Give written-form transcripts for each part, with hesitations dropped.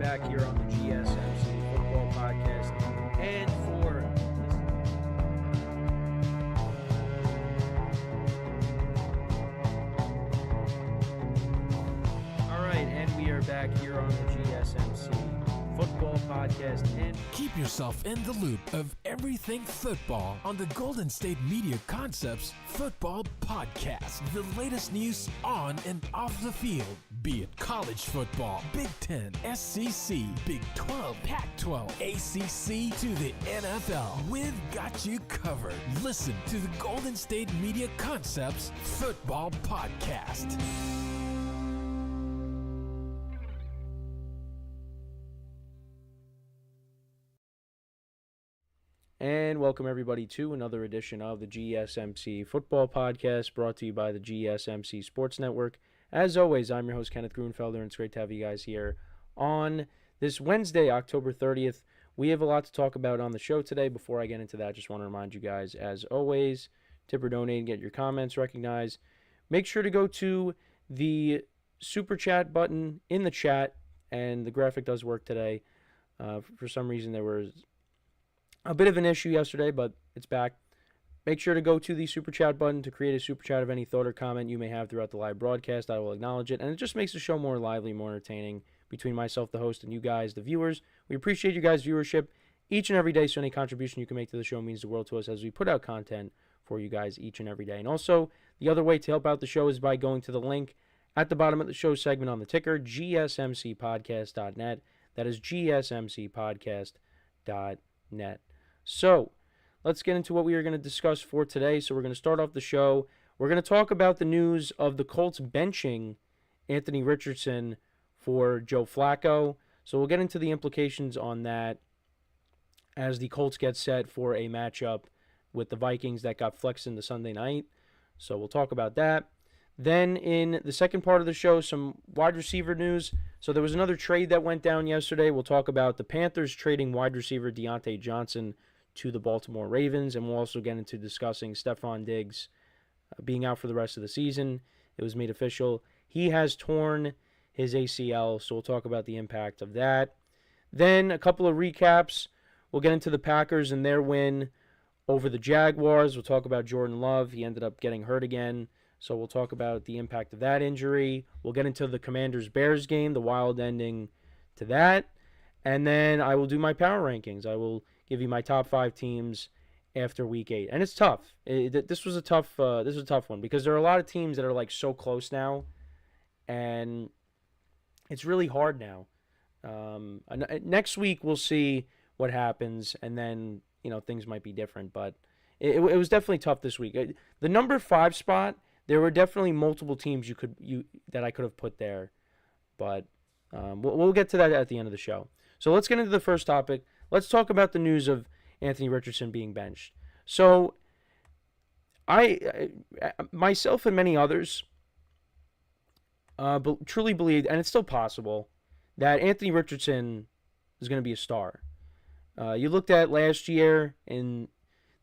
back here on the GSMC Football Podcast. And we are back here on the GSMC Football Podcast. And keep yourself in the loop of everything football on the Golden State Media Concepts Football Podcast. The latest news on and off the field, be it college football, Big Ten, SEC, Big 12, Pac-12, ACC to the NFL. We've got you covered. Listen to the Golden State Media Concepts Football Podcast. And welcome everybody to another edition of the GSMC Football Podcast, brought to you by the GSMC Sports Network. As always, I'm your host, Kenneth Grunfelder, and it's great to have you guys here on this Wednesday, October 30th. We have a lot to talk about on the show today. Before I get into that, I just want to remind you guys, as always, tip or donate and get your comments recognized. Make sure to go to the Super Chat button in the chat, and the graphic does work today. For some reason, there was a bit of an issue yesterday, but it's back. Make sure to go to the Super Chat button to create a Super Chat of any thought or comment you may have throughout the live broadcast. I will acknowledge it, and it just makes the show more lively, more entertaining between myself, the host, and you guys, the viewers. We appreciate you guys' viewership each and every day, so any contribution you can make to the show means the world to us as we put out content for you guys each and every day. And also, the other way to help out the show is by going to the link at the bottom of the show segment on the ticker, gsmcpodcast.net. That is gsmcpodcast.net. So, let's get into what we are going to discuss for today. So, we're going to start off the show. We're going to talk about the news of the Colts benching Anthony Richardson for Joe Flacco. So, we'll get into the implications on that as the Colts get set for a matchup with the Vikings that got flexed into Sunday night. So, we'll talk about that. Then, in the second part of the show, some wide receiver news. So, there was another trade that went down yesterday. We'll talk about the Panthers trading wide receiver Diontae Johnson to the Baltimore Ravens, and we'll also get into discussing Stefon Diggs being out for the rest of the season. It was made official. He has torn his ACL, so we'll talk about the impact of that. Then a couple of recaps. We'll get into the Packers and their win over the Jaguars. We'll talk about Jordan Love. He ended up getting hurt again, so we'll talk about the impact of that injury. We'll get into the Commanders-Bears game, the wild ending to that. And then I will do my power rankings. I will give you my top 5 teams after Week 8, and it's tough. This was a tough one because there are a lot of teams that are like so close now, and it's really hard now. Next week we'll see what happens, and then things might be different. But it was definitely tough this week. The number 5 spot, there were definitely multiple teams that I could have put there, but we'll get to that at the end of the show. So let's get into the first topic. Let's talk about the news of Anthony Richardson being benched. So, I myself and many others truly believed, and it's still possible, that Anthony Richardson is going to be a star. You looked at last year in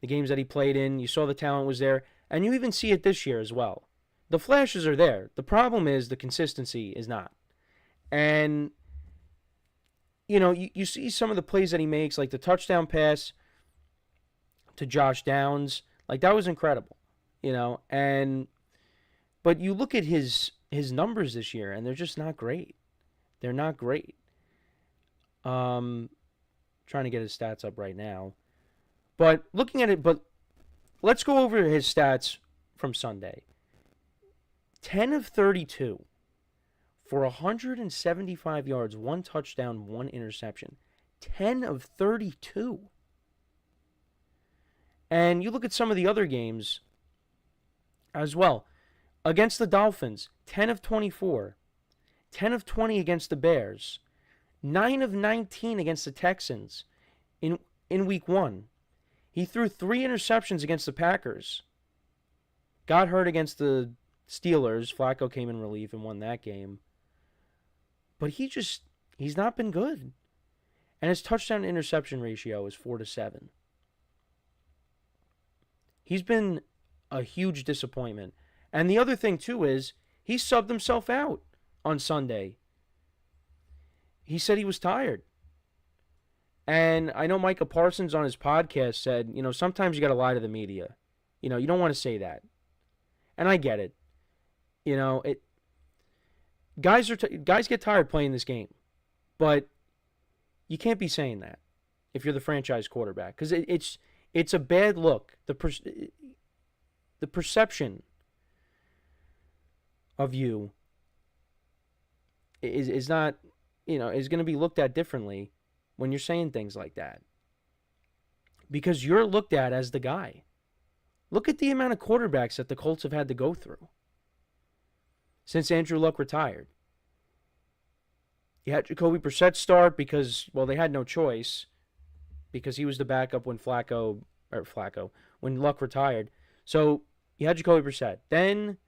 the games that he played in, you saw the talent was there, and you even see it this year as well. The flashes are there. The problem is the consistency is not. And you see some of the plays that he makes, like the touchdown pass to Josh Downs, like that was incredible, but you look at his numbers this year, and they're just not great. They're not great. Trying to get his stats up right now, but looking at it, let's go over his stats from Sunday. 10 of 32. For 175 yards, 1 touchdown, 1 interception. 10 of 32. And you look at some of the other games as well. Against the Dolphins, 10 of 24. 10 of 20 against the Bears. 9 of 19 against the Texans in Week 1. He threw 3 interceptions against the Packers. Got hurt against the Steelers. Flacco came in relief and won that game. But he's not been good. And his touchdown interception ratio is 4-7. He's been a huge disappointment. And the other thing, too, is he subbed himself out on Sunday. he said he was tired. And I know Micah Parsons on his podcast said, sometimes you got to lie to the media. You don't want to say that. And I get it. Guys get tired playing this game. But you can't be saying that if you're the franchise quarterback, because it's a bad look. The perception of you is not, is going to be looked at differently when you're saying things like that, because you're looked at as the guy. Look at the amount of quarterbacks that the Colts have had to go through since Andrew Luck retired. You had Jacoby Brissett start because, they had no choice because he was the backup when when Luck retired. So you had Jacoby Brissett. Then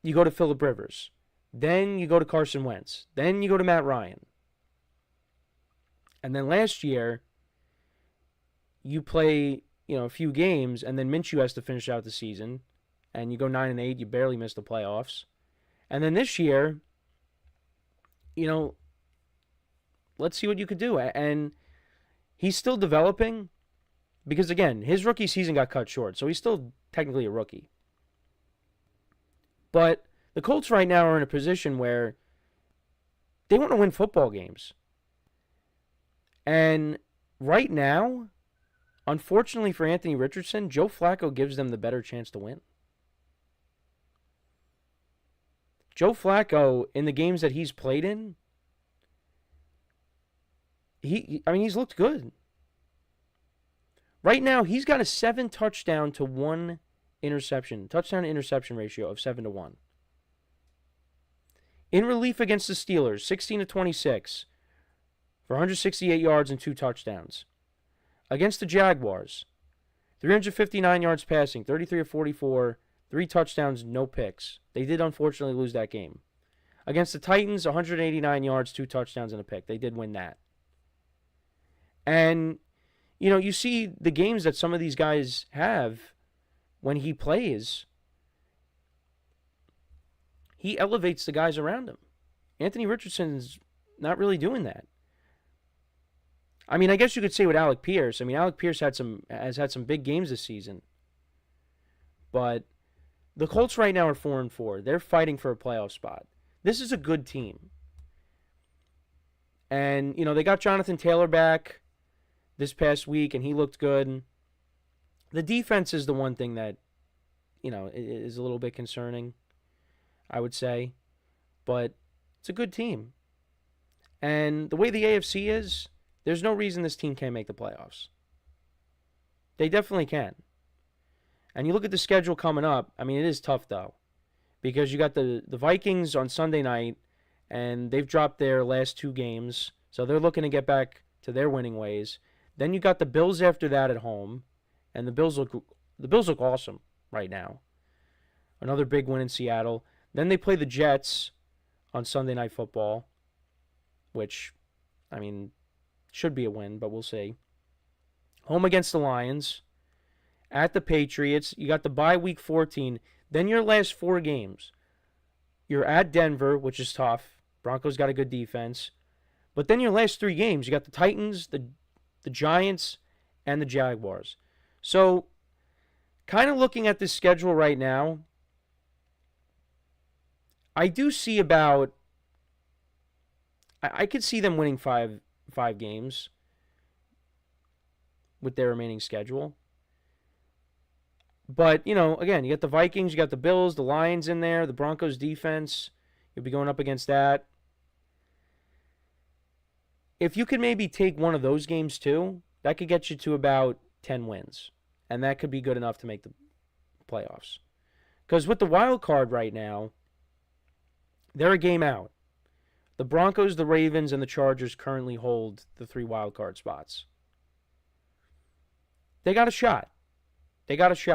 you go to Phillip Rivers. Then you go to Carson Wentz. Then you go to Matt Ryan. And then last year, you play, a few games, and then Minshew has to finish out the season, and you go 9-8. You barely miss the playoffs. And then this year, let's see what you could do. And he's still developing because, again, his rookie season got cut short, so he's still technically a rookie. But the Colts right now are in a position where they want to win football games. And right now, unfortunately for Anthony Richardson, Joe Flacco gives them the better chance to win. Joe Flacco, in the games that he's played in, he's looked good. Right now, he's got a 7 touchdown to 1 interception. Touchdown to interception ratio of 7-1. In relief against the Steelers, 16-26 for 168 yards and 2 touchdowns. Against the Jaguars, 359 yards passing, 33 of 44, 3 touchdowns, no picks. They did unfortunately lose that game. Against the Titans, 189 yards, 2 touchdowns, and a pick. They did win that. And, you see the games that some of these guys have when he plays. He elevates the guys around him. Anthony Richardson's not really doing that. I guess you could say with Alec Pierce. Alec Pierce has had some big games this season. But the Colts right now are 4-4. They're fighting for a playoff spot. This is a good team. And, they got Jonathan Taylor back this past week, and he looked good. The defense is the one thing that, is a little bit concerning, I would say. But it's a good team. And the way the AFC is, there's no reason this team can't make the playoffs. They definitely can. And you look at the schedule coming up, it is tough, though. Because you got the Vikings on Sunday night, and they've dropped their last 2 games. So they're looking to get back to their winning ways. Then you got the Bills after that at home. And the Bills look awesome right now. Another big win in Seattle. Then they play the Jets on Sunday Night Football, which, should be a win, but we'll see. Home against the Lions. At the Patriots. You got the bye week 14. Then your last 4 games. You're at Denver, which is tough. Broncos got a good defense. But then your last 3 games, you got the Titans, the Giants, and the Jaguars. So, kind of looking at this schedule right now, I do see about... I could see them winning 5 games with their remaining schedule. But, again, you got the Vikings, you got the Bills, the Lions in there, the Broncos defense. You'll be going up against that. If you could maybe take one of those games too, that could get you to about 10 wins. And that could be good enough to make the playoffs. Because with the wild card right now, they're a game out. The Broncos, the Ravens, and the Chargers currently hold the 3 wild card spots. They got a shot. There's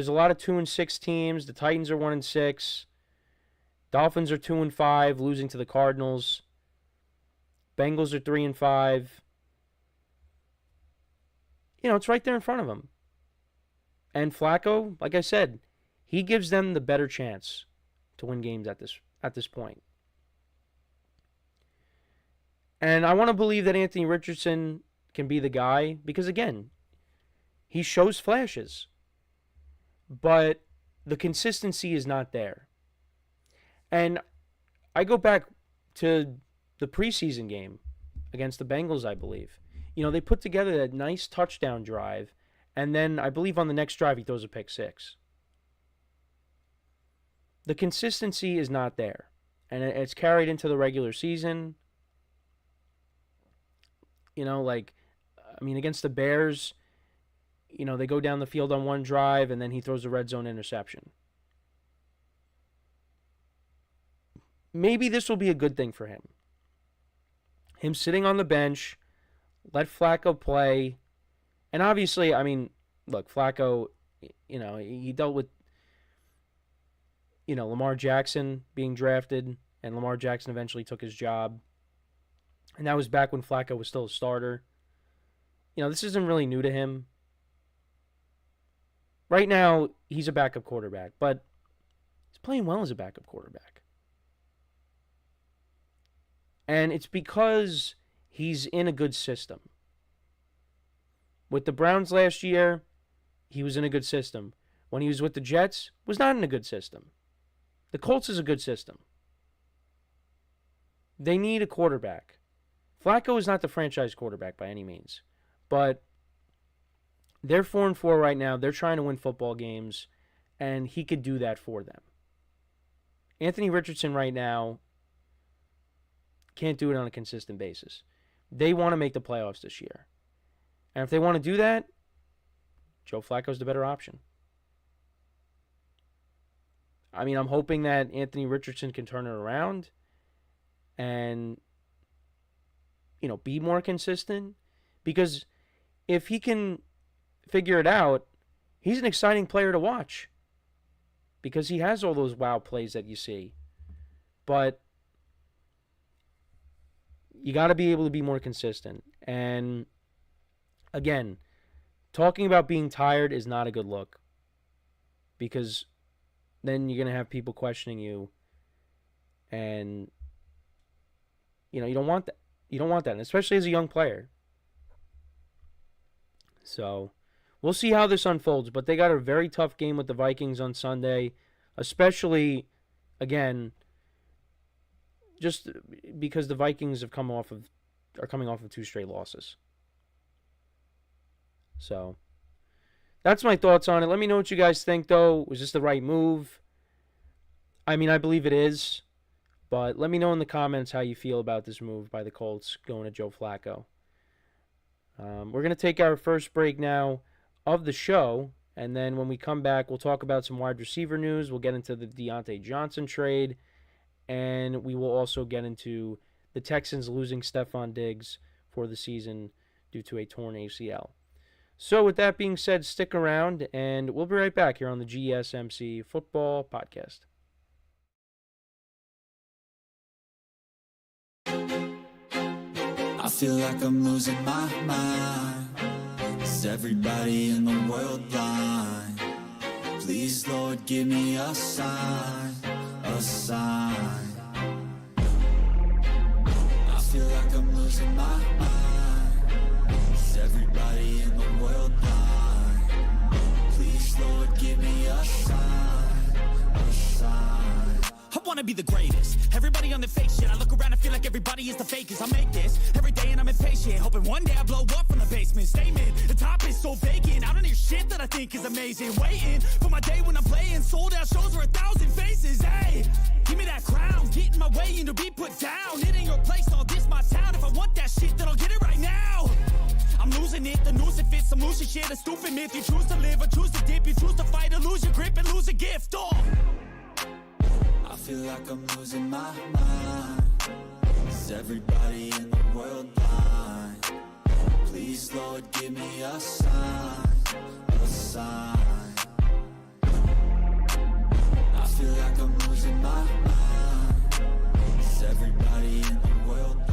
a lot of 2-6 teams. The Titans are 1-6. Dolphins are 2-5, losing to the Cardinals. Bengals are 3-5. It's right there in front of them. And Flacco, like I said, he gives them the better chance to win games at this point. And I want to believe that Anthony Richardson can be the guy because, again, he shows flashes. But the consistency is not there. And I go back to the preseason game against the Bengals, I believe. They put together that nice touchdown drive, and then I believe on the next drive he throws a pick six. The consistency is not there, and it's carried into the regular season. Against the Bears, they go down the field on one drive, and then he throws a red zone interception. Maybe this will be a good thing for him. Him sitting on the bench, let Flacco play. And obviously, look, Flacco, he dealt with, Lamar Jackson being drafted, and Lamar Jackson eventually took his job. And that was back when Flacco was still a starter. This isn't really new to him. Right now, he's a backup quarterback, but he's playing well as a backup quarterback. And it's because he's in a good system. With the Browns last year, he was in a good system. When he was with the Jets, was not in a good system. The Colts is a good system. They need a quarterback. Flacco is not the franchise quarterback by any means. But they're 4-4 right now. They're trying to win football games, and he could do that for them. Anthony Richardson right now can't do it on a consistent basis. They want to make the playoffs this year. And if they want to do that, Joe Flacco's the better option. I'm hoping that Anthony Richardson can turn it around and, be more consistent. Because if he can figure it out, he's an exciting player to watch. Because he has all those wow plays that you see. But you got to be able to be more consistent. And again, talking about being tired is not a good look. Because then you're going to have people questioning you. And, you don't want that. You don't want that, and especially as a young player. So, we'll see how this unfolds. But they got a very tough game with the Vikings on Sunday. Especially, again, just because the Vikings are coming off of 2 straight losses. So, that's my thoughts on it. Let me know what you guys think, though. Was this the right move? I believe it is. But let me know in the comments how you feel about this move by the Colts going to Joe Flacco. We're going to take our first break now of the show. And then when we come back, we'll talk about some wide receiver news. We'll get into the Diontae Johnson trade. And we will also get into the Texans losing Stefon Diggs for the season due to a torn ACL. So with that being said, stick around, and we'll be right back here on the GSMC Football Podcast. I feel like I'm losing my mind. Is everybody in the world blind? Please, Lord, give me a sign, a sign. I feel like I'm losing my mind. Is everybody in the world blind? Please, Lord, give me a sign, a sign. I wanna be the greatest. Everybody on the fake shit. I look around and feel like everybody is the fakest. I make this every day and I'm impatient, hoping one day I blow up from the basement. Statement, the top is so vacant. I don't hear shit that I think is amazing. Waiting for my day when I'm playing sold out shows for 1,000 faces. Hey, give me that crown, get in my way and to be put down. It ain't your place, all this my town. If I want that shit, then I'll get it right now. I'm losing it, the noose it fits, some losing shit, a stupid myth. You choose to live or choose to dip, you choose to fight or lose your grip and lose a gift. Oh. I feel like I'm losing my mind. Is everybody in the world blind? Please, Lord, give me a sign, a sign. I feel like I'm losing my mind. Is everybody in the world blind?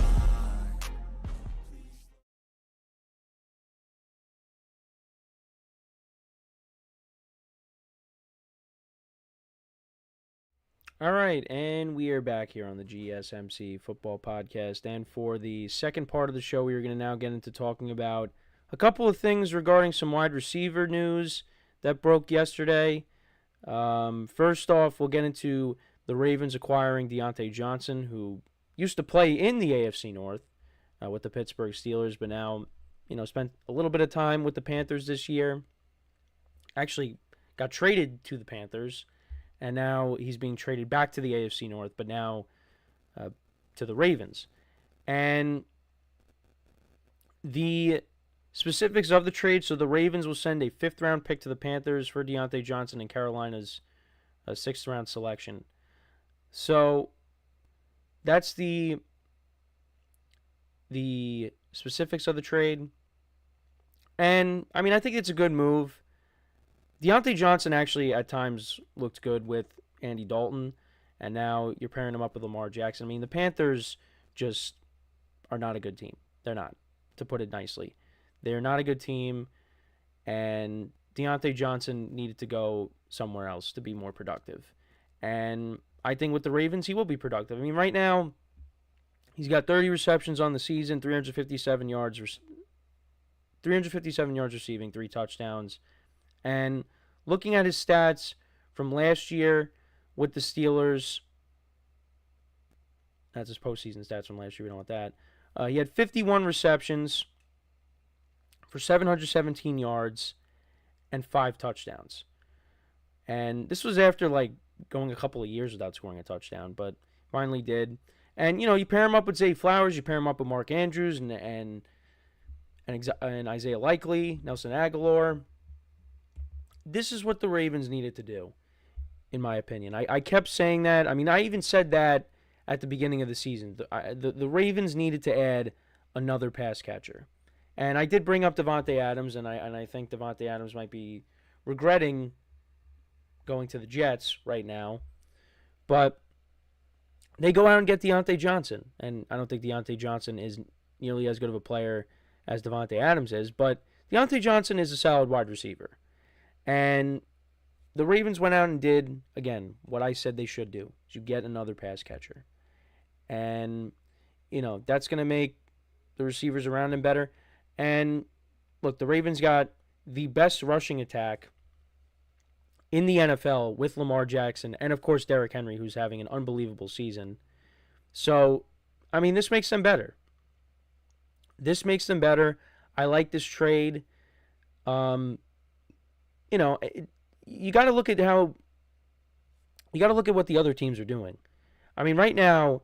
All right, and we are back here on the GSMC Football Podcast. And for the second part of the show, we are going to now get into talking about a couple of things regarding some wide receiver news that broke yesterday. First off, we'll get into the Ravens acquiring Diontae Johnson, who used to play in the AFC North with the Pittsburgh Steelers, but now, spent a little bit of time with the Panthers this year. Actually got traded to the Panthers. And now he's being traded back to the AFC North, but now to the Ravens. And the specifics of the trade, so the Ravens will send a 5th-round pick to the Panthers for Diontae Johnson and Carolina's 6th-round selection. So that's the specifics of the trade. And, I think it's a good move. Diontae Johnson actually at times looked good with Andy Dalton, and now you're pairing him up with Lamar Jackson. The Panthers just are not a good team. They're not, to put it nicely. They're not a good team, and Diontae Johnson needed to go somewhere else to be more productive. And I think with the Ravens, he will be productive. Right now, he's got 30 receptions on the season, 357 yards receiving, 3 touchdowns. And looking at his stats from last year with the Steelers, that's his postseason stats from last year. We don't want that. He had 51 receptions for 717 yards and 5 touchdowns. And this was after going a couple of years without scoring a touchdown, but finally did. And you pair him up with Zay Flowers, you pair him up with Mark Andrews and Isaiah Likely, Nelson Aguilar. This is what the Ravens needed to do, in my opinion. I kept saying that. I even said that at the beginning of the season. The Ravens needed to add another pass catcher. And I did bring up Davante Adams, and I think Davante Adams might be regretting going to the Jets right now. But they go out and get Diontae Johnson. And I don't think Diontae Johnson is nearly as good of a player as Davante Adams is. But Diontae Johnson is a solid wide receiver. And the Ravens went out and did, again, what I said they should do. You get another pass catcher. And, that's going to make the receivers around him better. And, look, the Ravens got the best rushing attack in the NFL with Lamar Jackson and, of course, Derrick Henry, who's having an unbelievable season. So, this makes them better. I like this trade. You got to look at what the other teams are doing. Right now,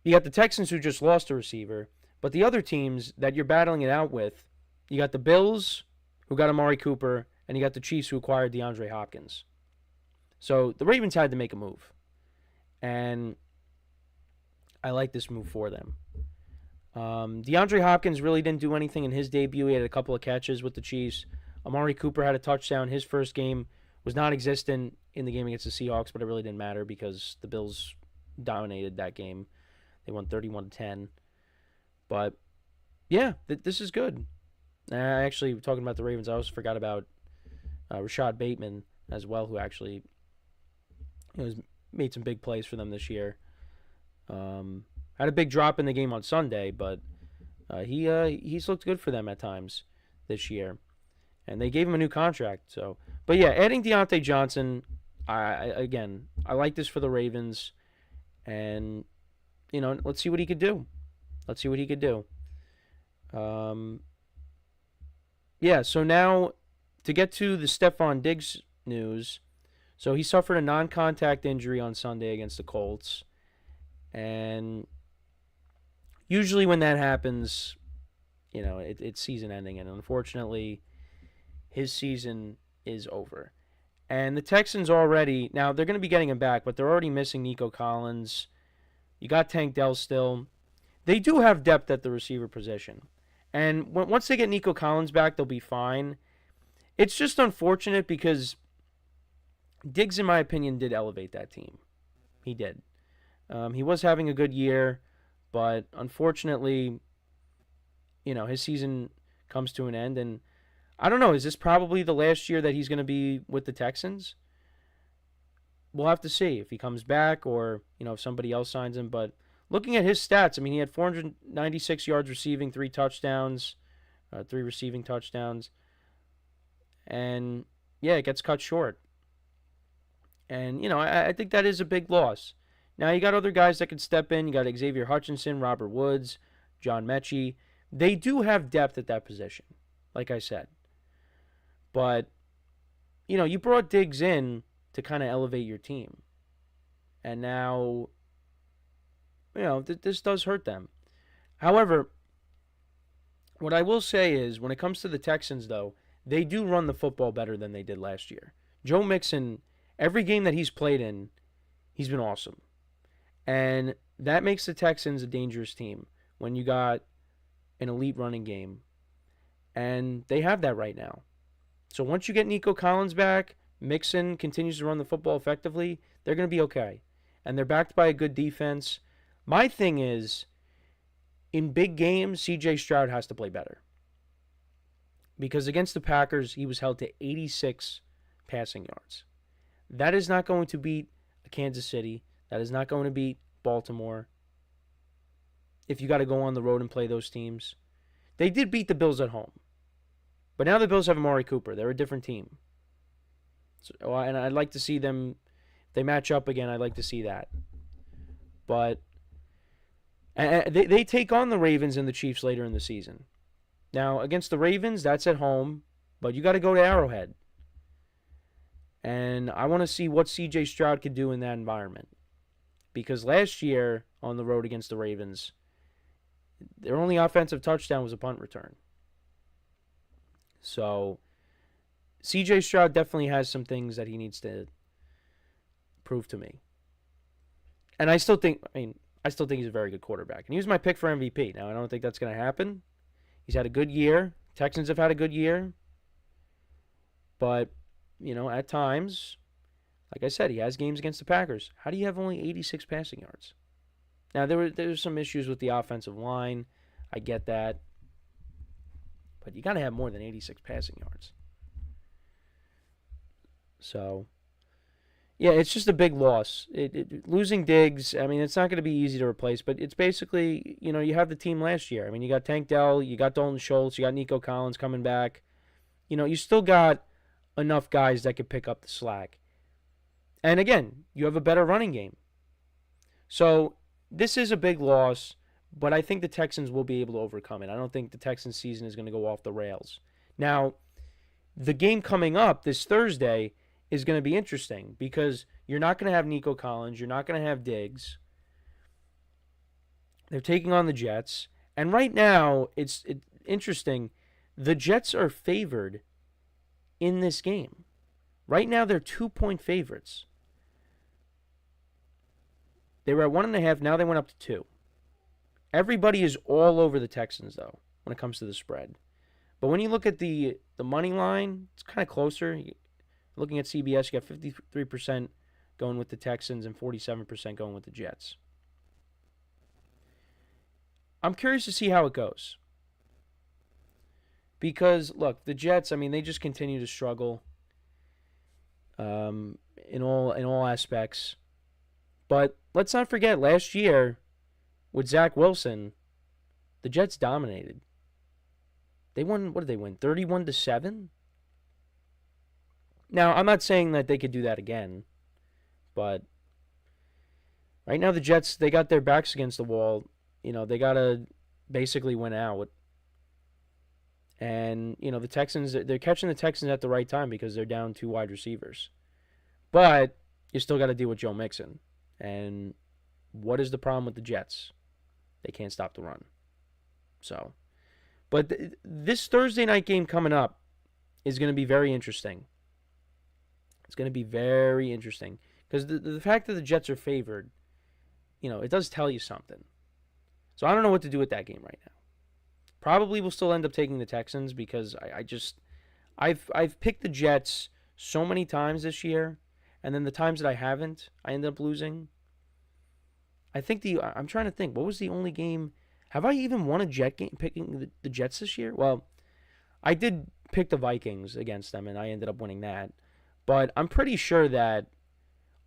you got the Texans who just lost a receiver, but the other teams that you're battling it out with, you got the Bills who got Amari Cooper, and you got the Chiefs who acquired DeAndre Hopkins. So the Ravens had to make a move, and I like this move for them. DeAndre Hopkins really didn't do anything in his debut. He had a couple of catches with the Chiefs. Amari Cooper had a touchdown. His first game was non-existent in the game against the Seahawks, but it really didn't matter because the Bills dominated that game. They won 31-10. But, yeah, this is good. Actually, talking about the Ravens, I also forgot about Rashad Bateman as well, who actually made some big plays for them this year. Had a big drop in the game on Sunday, but he's looked good for them at times this year. And they gave him a new contract. So, but yeah, adding Diontae Johnson, I like this for the Ravens, and let's see what he could do. Yeah. So now to get to the Stefon Diggs news, so he suffered a non-contact injury on Sunday against the Colts, and usually when that happens, it's season-ending, and unfortunately, his season is over. And the Texans already, now they're going to be getting him back, but they're already missing Nico Collins. You got Tank Dell still. They do have depth at the receiver position. And once they get Nico Collins back, they'll be fine. It's just unfortunate because Diggs, in my opinion, did elevate that team. He did. He was having a good year, but unfortunately, his season comes to an end, and I don't know, is this probably the last year that he's going to be with the Texans? we'll have to see if he comes back or, if somebody else signs him. But looking at his stats, I mean, he had 496 yards receiving, 3 touchdowns, 3 receiving touchdowns. And, yeah, it gets cut short. And, I think that is a big loss. Now, you got other guys that can step in. You got Xavier Hutchinson, Robert Woods, John Mechie. They do have depth at that position, like I said. But, you brought Diggs in to kind of elevate your team. And now, this does hurt them. However, what I will say is, when it comes to the Texans, though, they do run the football better than they did last year. Joe Mixon, every game that he's played in, he's been awesome. And that makes the Texans a dangerous team when you got an elite running game. And they have that right now. So once you get Nico Collins back, Mixon continues to run the football effectively, they're going to be okay. And they're backed by a good defense. My thing is, in big games, C.J. Stroud has to play better. Because against the Packers, he was held to 86 passing yards. That is not going to beat Kansas City. That is not going to beat Baltimore. If you got to go on the road and play those teams. They did beat the Bills at home. But now the Bills have Amari Cooper. They're a different team. So, and I'd like to see them, if they match up again, I'd like to see that. But they take on the Ravens and the Chiefs later in the season. Now, against the Ravens, that's at home. But you got to go to Arrowhead. And I want to see what C.J. Stroud could do in that environment. Because last year on the road against the Ravens, their only offensive touchdown was a punt return. So, C.J. Stroud definitely has some things that he needs to prove to me. And I still think he's a very good quarterback. And he was my pick for MVP. Now, I don't think that's going to happen. He's had a good year. Texans have had a good year. But, at times, like I said, he has games against the Packers. How do you have only 86 passing yards? Now, there's some issues with the offensive line. I get that. But you got to have more than 86 passing yards. So, yeah, it's just a big loss. Losing Diggs, it's not going to be easy to replace, but it's basically, you have the team last year. You got Tank Dell, you got Dalton Schultz, you got Nico Collins coming back. You still got enough guys that could pick up the slack. And again, you have a better running game. So, this is a big loss, but I think the Texans will be able to overcome it. I don't think the Texans season is going to go off the rails. Now, the game coming up this Thursday is going to be interesting because you're not going to have Nico Collins. You're not going to have Diggs. They're taking on the Jets. And right now, it's interesting. The Jets are favored in this game. Right now, they're 2-point favorites. They were at 1.5. Now they went up to 2. Everybody is all over the Texans, though, when it comes to the spread. But when you look at the money line, it's kind of closer. Looking at CBS, you got 53% going with the Texans and 47% going with the Jets. I'm curious to see how it goes. Because, look, the Jets, they just continue to struggle in all aspects. But let's not forget, last year, with Zach Wilson, the Jets dominated. They won, what did they win, 31-7? Now, I'm not saying that they could do that again, but right now the Jets, they got their backs against the wall. They got to basically win out. And, the Texans, they're catching the Texans at the right time because they're down 2 wide receivers. But you still got to deal with Joe Mixon. And what is the problem with the Jets? They can't stop the run. So, but this Thursday night game coming up is going to be very interesting. It's going to be very interesting because the fact that the Jets are favored, it does tell you something. So I don't know what to do with that game right now. Probably will still end up taking the Texans because I've picked the Jets so many times this year, and then the times that I haven't, I end up losing. I'm trying to think, what was the only game? Have I even won a Jet game picking the Jets this year? Well, I did pick the Vikings against them, and I ended up winning that. But I'm pretty sure that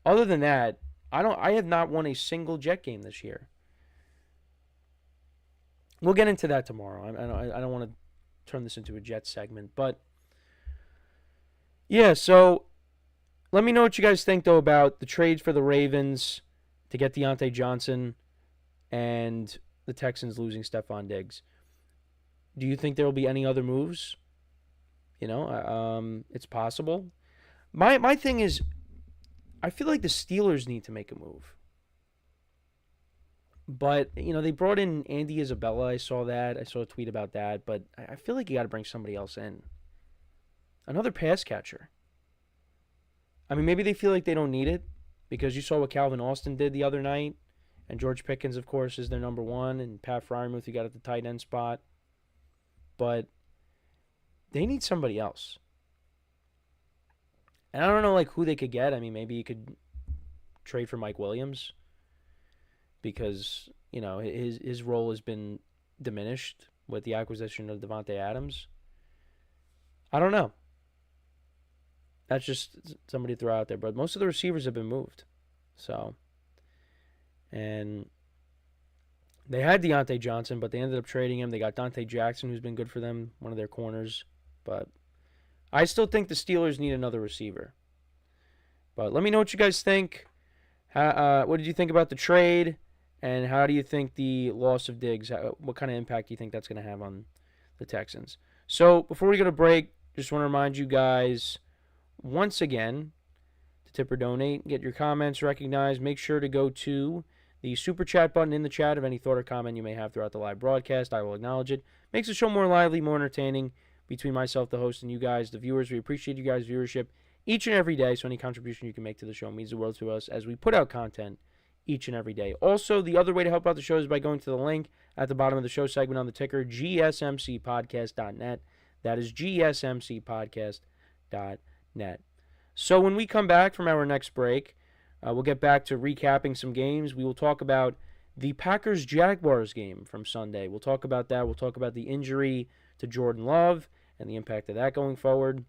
other than that, I have not won a single Jet game this year. We'll get into that tomorrow. I don't want to turn this into a Jets segment, but yeah, so let me know what you guys think, though, about the trades for the Ravens to get Diontae Johnson and the Texans losing Stefon Diggs. Do you think there will be any other moves? It's possible. My thing is, I feel like the Steelers need to make a move. But, they brought in Andy Isabella. I saw that. I saw a tweet about that. But I feel like you got to bring somebody else in. Another pass catcher. I mean, maybe they feel like they don't need it because you saw what Calvin Austin did the other night. And George Pickens, of course, is their number one. And Pat Freiermuth, you got at the tight end spot. But they need somebody else. And I don't know, who they could get. I mean, maybe you could trade for Mike Williams because, his role has been diminished with the acquisition of Davante Adams. I don't know. That's just somebody to throw out there. But most of the receivers have been moved. So, and they had Diontae Johnson, but they ended up trading him. They got Diontae Jackson, who's been good for them, one of their corners. But I still think the Steelers need another receiver. But let me know what you guys think. What did you think about the trade? And how do you think the loss of Diggs, what kind of impact do you think that's going to have on the Texans? So before we go to break, just want to remind you guys once again to tip or donate, get your comments recognized. Make sure to go to the super chat button in the chat of any thought or comment you may have throughout the live broadcast. I will acknowledge it. Makes the show more lively, more entertaining between myself, the host, and you guys, the viewers. We appreciate you guys' viewership each and every day, so any contribution you can make to the show means the world to us as we put out content each and every day. Also, the other way to help out the show is by going to the link at the bottom of the show segment on the ticker, GSMCpodcast.net. That is GSMCpodcast.net. So when we come back from our next break, we'll get back to recapping some games. We will talk about the Packers-Jaguars game from Sunday. We'll talk about that. We'll talk about the injury to Jordan Love and the impact of that going forward.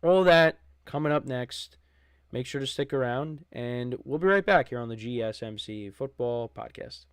All that coming up next. Make sure to stick around, and we'll be right back here on the GSMC Football Podcast.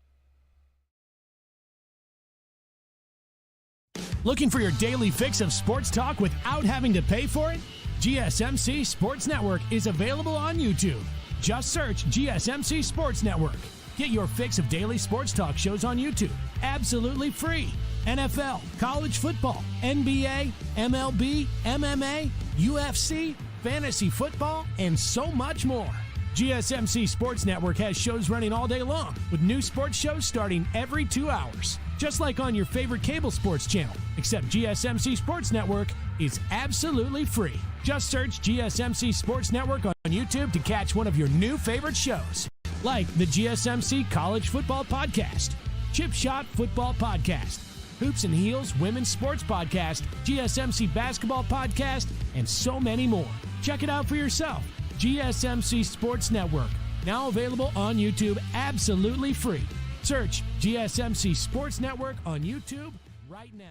Looking for your daily fix of sports talk without having to pay for it? GSMC Sports Network is available on YouTube. Just search GSMC Sports Network. Get your fix of daily sports talk shows on YouTube, absolutely free. NFL, college football, NBA, MLB, MMA, UFC, fantasy football, and so much more. GSMC Sports Network has shows running all day long, with new sports shows starting every 2 hours. Just like on your favorite cable sports channel, except GSMC Sports Network is absolutely free. Just search GSMC Sports Network on YouTube to catch one of your new favorite shows, like the GSMC College Football Podcast, Chip Shot Football Podcast, Hoops and Heels Women's Sports Podcast, GSMC Basketball Podcast, and so many more. Check it out for yourself. GSMC Sports Network, now available on YouTube absolutely free. Search GSMC Sports Network on YouTube right now.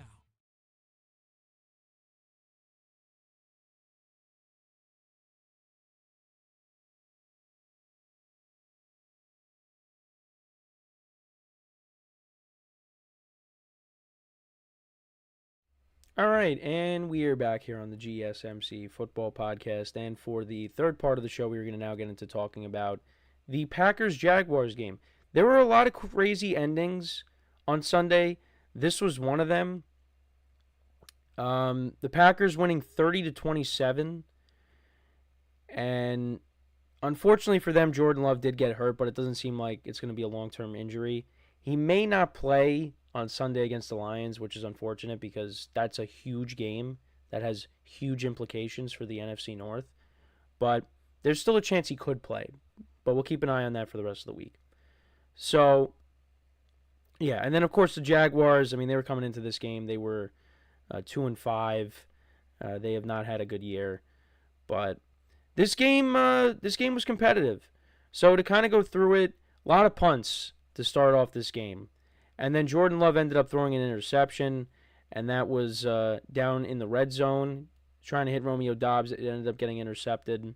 All right, and we are back here on the GSMC Football Podcast, and for the third part of the show, we're going to now get into talking about the Packers-Jaguars game. There were a lot of crazy endings on Sunday. This was one of them. The Packers winning 30-27, and unfortunately for them, Jordan Love did get hurt, but it doesn't seem like it's going to be a long-term injury. He may not play on Sunday against the Lions, which is unfortunate because that's a huge game that has huge implications for the NFC North. But there's still a chance he could play, but we'll keep an eye on that for the rest of the week. So, yeah, and then of course the Jaguars, I mean, they were coming into this game. They were 2-5. They have not had a good year, but this game was competitive. So to kind of go through it, a lot of punts to start off this game. And then Jordan Love ended up throwing an interception, and that was down in the red zone, trying to hit Romeo Doubs. It ended up getting intercepted.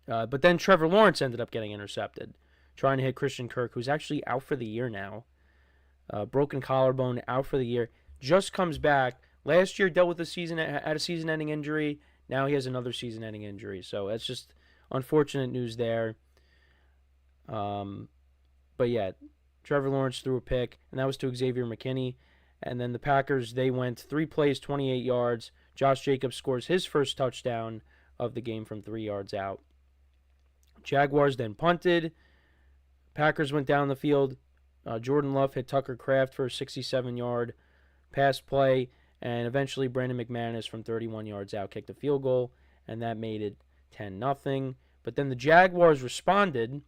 But then Trevor Lawrence ended up getting intercepted, trying to hit Christian Kirk, who's actually out for the year now. Broken collarbone, out for the year. Just comes back. Last year dealt with a season-ending injury. Now he has another season-ending injury. So that's just unfortunate news there. But yeah, Trevor Lawrence threw a pick, and that was to Xavier McKinney. And then the Packers, they went 3 plays, 28 yards. Josh Jacobs scores his first touchdown of the game from 3 yards out. Jaguars then punted. Packers went down the field. Jordan Love hit Tucker Kraft for a 67-yard pass play, and eventually Brandon McManus from 31 yards out kicked a field goal, and that made it 10-0. But then the Jaguars responded.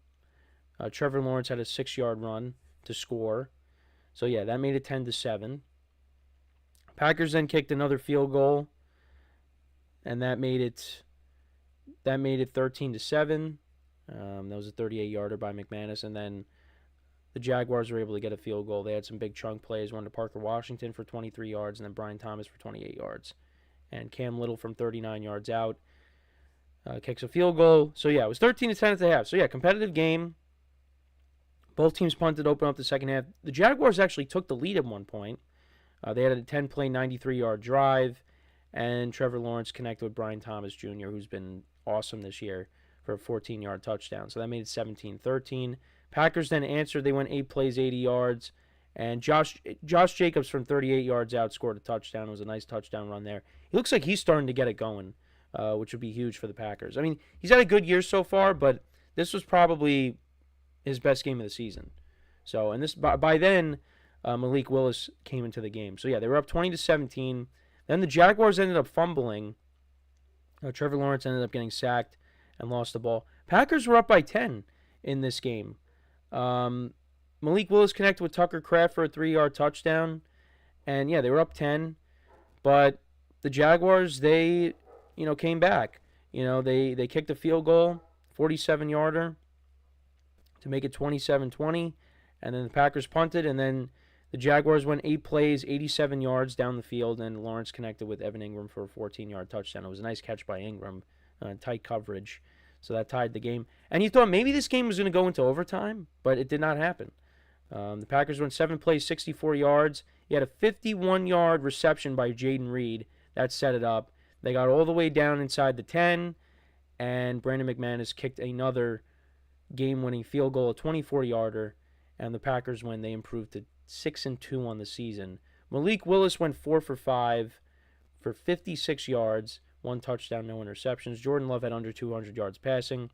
Trevor Lawrence had a 6-yard run to score. So yeah, that made it 10-7. Packers then kicked another field goal, and that made it 13-7. That was a 38-yarder by McManus, and then the Jaguars were able to get a field goal. They had some big chunk plays, one to Parker Washington for 23 yards, and then Brian Thomas for 28 yards. And Cam Little from 39 yards out kicks a field goal. So yeah, it was 13-10 at the half. So yeah, competitive game. Both teams punted to open up the second half. The Jaguars actually took the lead at one point. They had a 10-play, 93-yard drive, and Trevor Lawrence connected with Brian Thomas Jr., who's been awesome this year, for a 14-yard touchdown. So that made it 17-13. Packers then answered. They went 8 plays, 80 yards, and Josh Jacobs from 38 yards out scored a touchdown. It was a nice touchdown run there. He looks like he's starting to get it going, which would be huge for the Packers. I mean, he's had a good year so far, but this was probably his best game of the season. So, and this by then, Malik Willis came into the game. So yeah, they were up 20-17. Then the Jaguars ended up fumbling. Trevor Lawrence ended up getting sacked and lost the ball. Packers were up by 10 in this game. Malik Willis connected with Tucker Kraft for a 3-yard touchdown. And yeah, they were up 10. But the Jaguars, they, came back. They kicked a field goal, 47-yarder, to make it 27-20. And then the Packers punted, and then the Jaguars went 8 plays, 87 yards down the field, and Lawrence connected with Evan Ingram for a 14-yard touchdown. It was a nice catch by Ingram, tight coverage. So that tied the game. And you thought maybe this game was going to go into overtime, but it did not happen. The Packers went 7 plays, 64 yards. He had a 51-yard reception by Jaden Reed. That set it up. They got all the way down inside the 10, and Brandon McManus kicked another game-winning field goal, a 24-yarder, and the Packers win. They improved to 6-2 on the season. Malik Willis went 4 for 5 for 56 yards, 1 touchdown, no interceptions. Jordan Love had under 200 yards passing,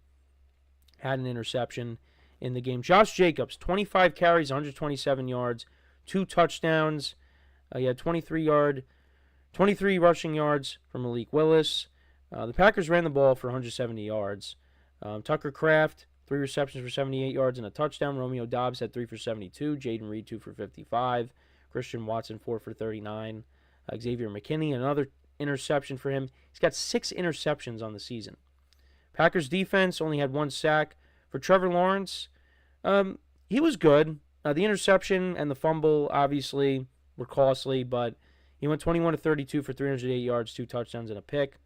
had an interception in the game. Josh Jacobs, 25 carries, 127 yards, 2 touchdowns. He had 23 rushing yards from Malik Willis. The Packers ran the ball for 170 yards. Tucker Kraft, 3 receptions for 78 yards and a touchdown. Romeo Doubs had 3 for 72. Jaden Reed, 2 for 55. Christian Watson, 4 for 39. Xavier McKinney, another interception for him. He's got 6 interceptions on the season. Packers defense only had 1 sack. For Trevor Lawrence, he was good. The interception and the fumble obviously were costly, but he went 21-32 for 308 yards, 2 touchdowns and a pick.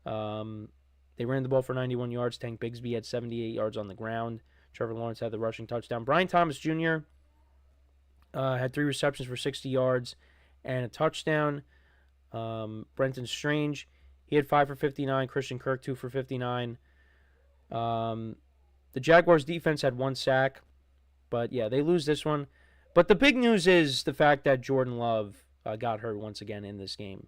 They ran the ball for 91 yards. Tank Bigsby had 78 yards on the ground. Trevor Lawrence had the rushing touchdown. Brian Thomas Jr. Had 3 receptions for 60 yards and a touchdown. Brenton Strange, he had 5 for 59. Christian Kirk, 2 for 59. The Jaguars defense had 1 sack, but yeah, they lose this one. But the big news is the fact that Jordan Love got hurt once again in this game.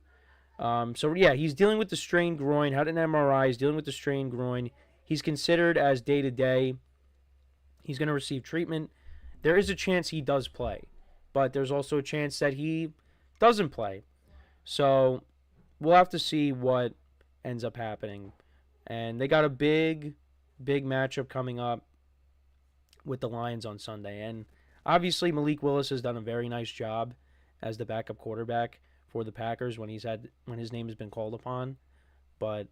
So yeah, he's dealing with the strained groin, had an MRI, he's dealing with the strained groin. He's considered as day-to-day. He's going to receive treatment. There is a chance he does play, but there's also a chance that he doesn't play. So we'll have to see what ends up happening. And they got a big matchup coming up with the Lions on Sunday. And obviously Malik Willis has done a very nice job as the backup quarterback for the Packers when his name has been called upon. But,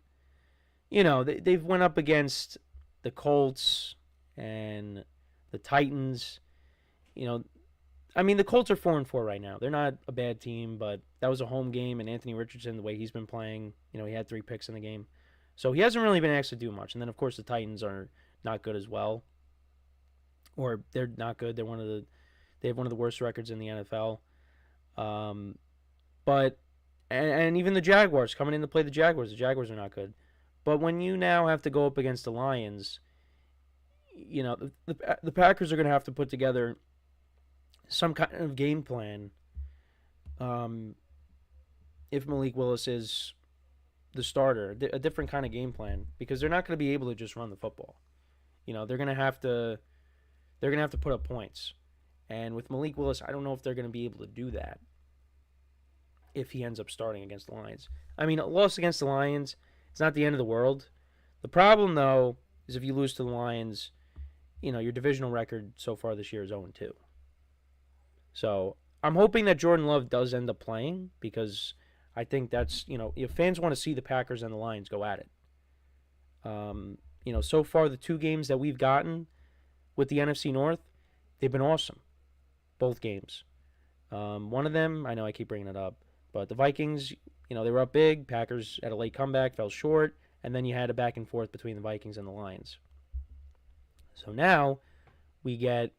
they've went up against the Colts and the Titans. The Colts are 4-4 right now. They're not a bad team, but that was a home game, and Anthony Richardson, the way he's been playing, he had 3 picks in the game. So he hasn't really been asked to do much. And then, of course, the Titans are not good as well. Or they're not good. They have one of the worst records in the NFL. But even the Jaguars, coming in to play the Jaguars are not good. But when you now have to go up against the Lions, the Packers are going to have to put together some kind of game plan if Malik Willis is the starter, a different kind of game plan, because they're not going to be able to just run the football. They're going to have to put up points. And with Malik Willis, I don't know if they're going to be able to do that if he ends up starting against the Lions. I mean, a loss against the Lions, it's not the end of the world. The problem, though, is if you lose to the Lions, your divisional record so far this year is 0-2. So I'm hoping that Jordan Love does end up playing, because I think that's, if fans want to see the Packers and the Lions go at it. So far the 2 games that we've gotten with the NFC North, they've been awesome. Both games. One of them, I know I keep bringing it up, but the Vikings, they were up big. Packers had a late comeback, fell short, and then you had a back and forth between the Vikings and the Lions. So now we get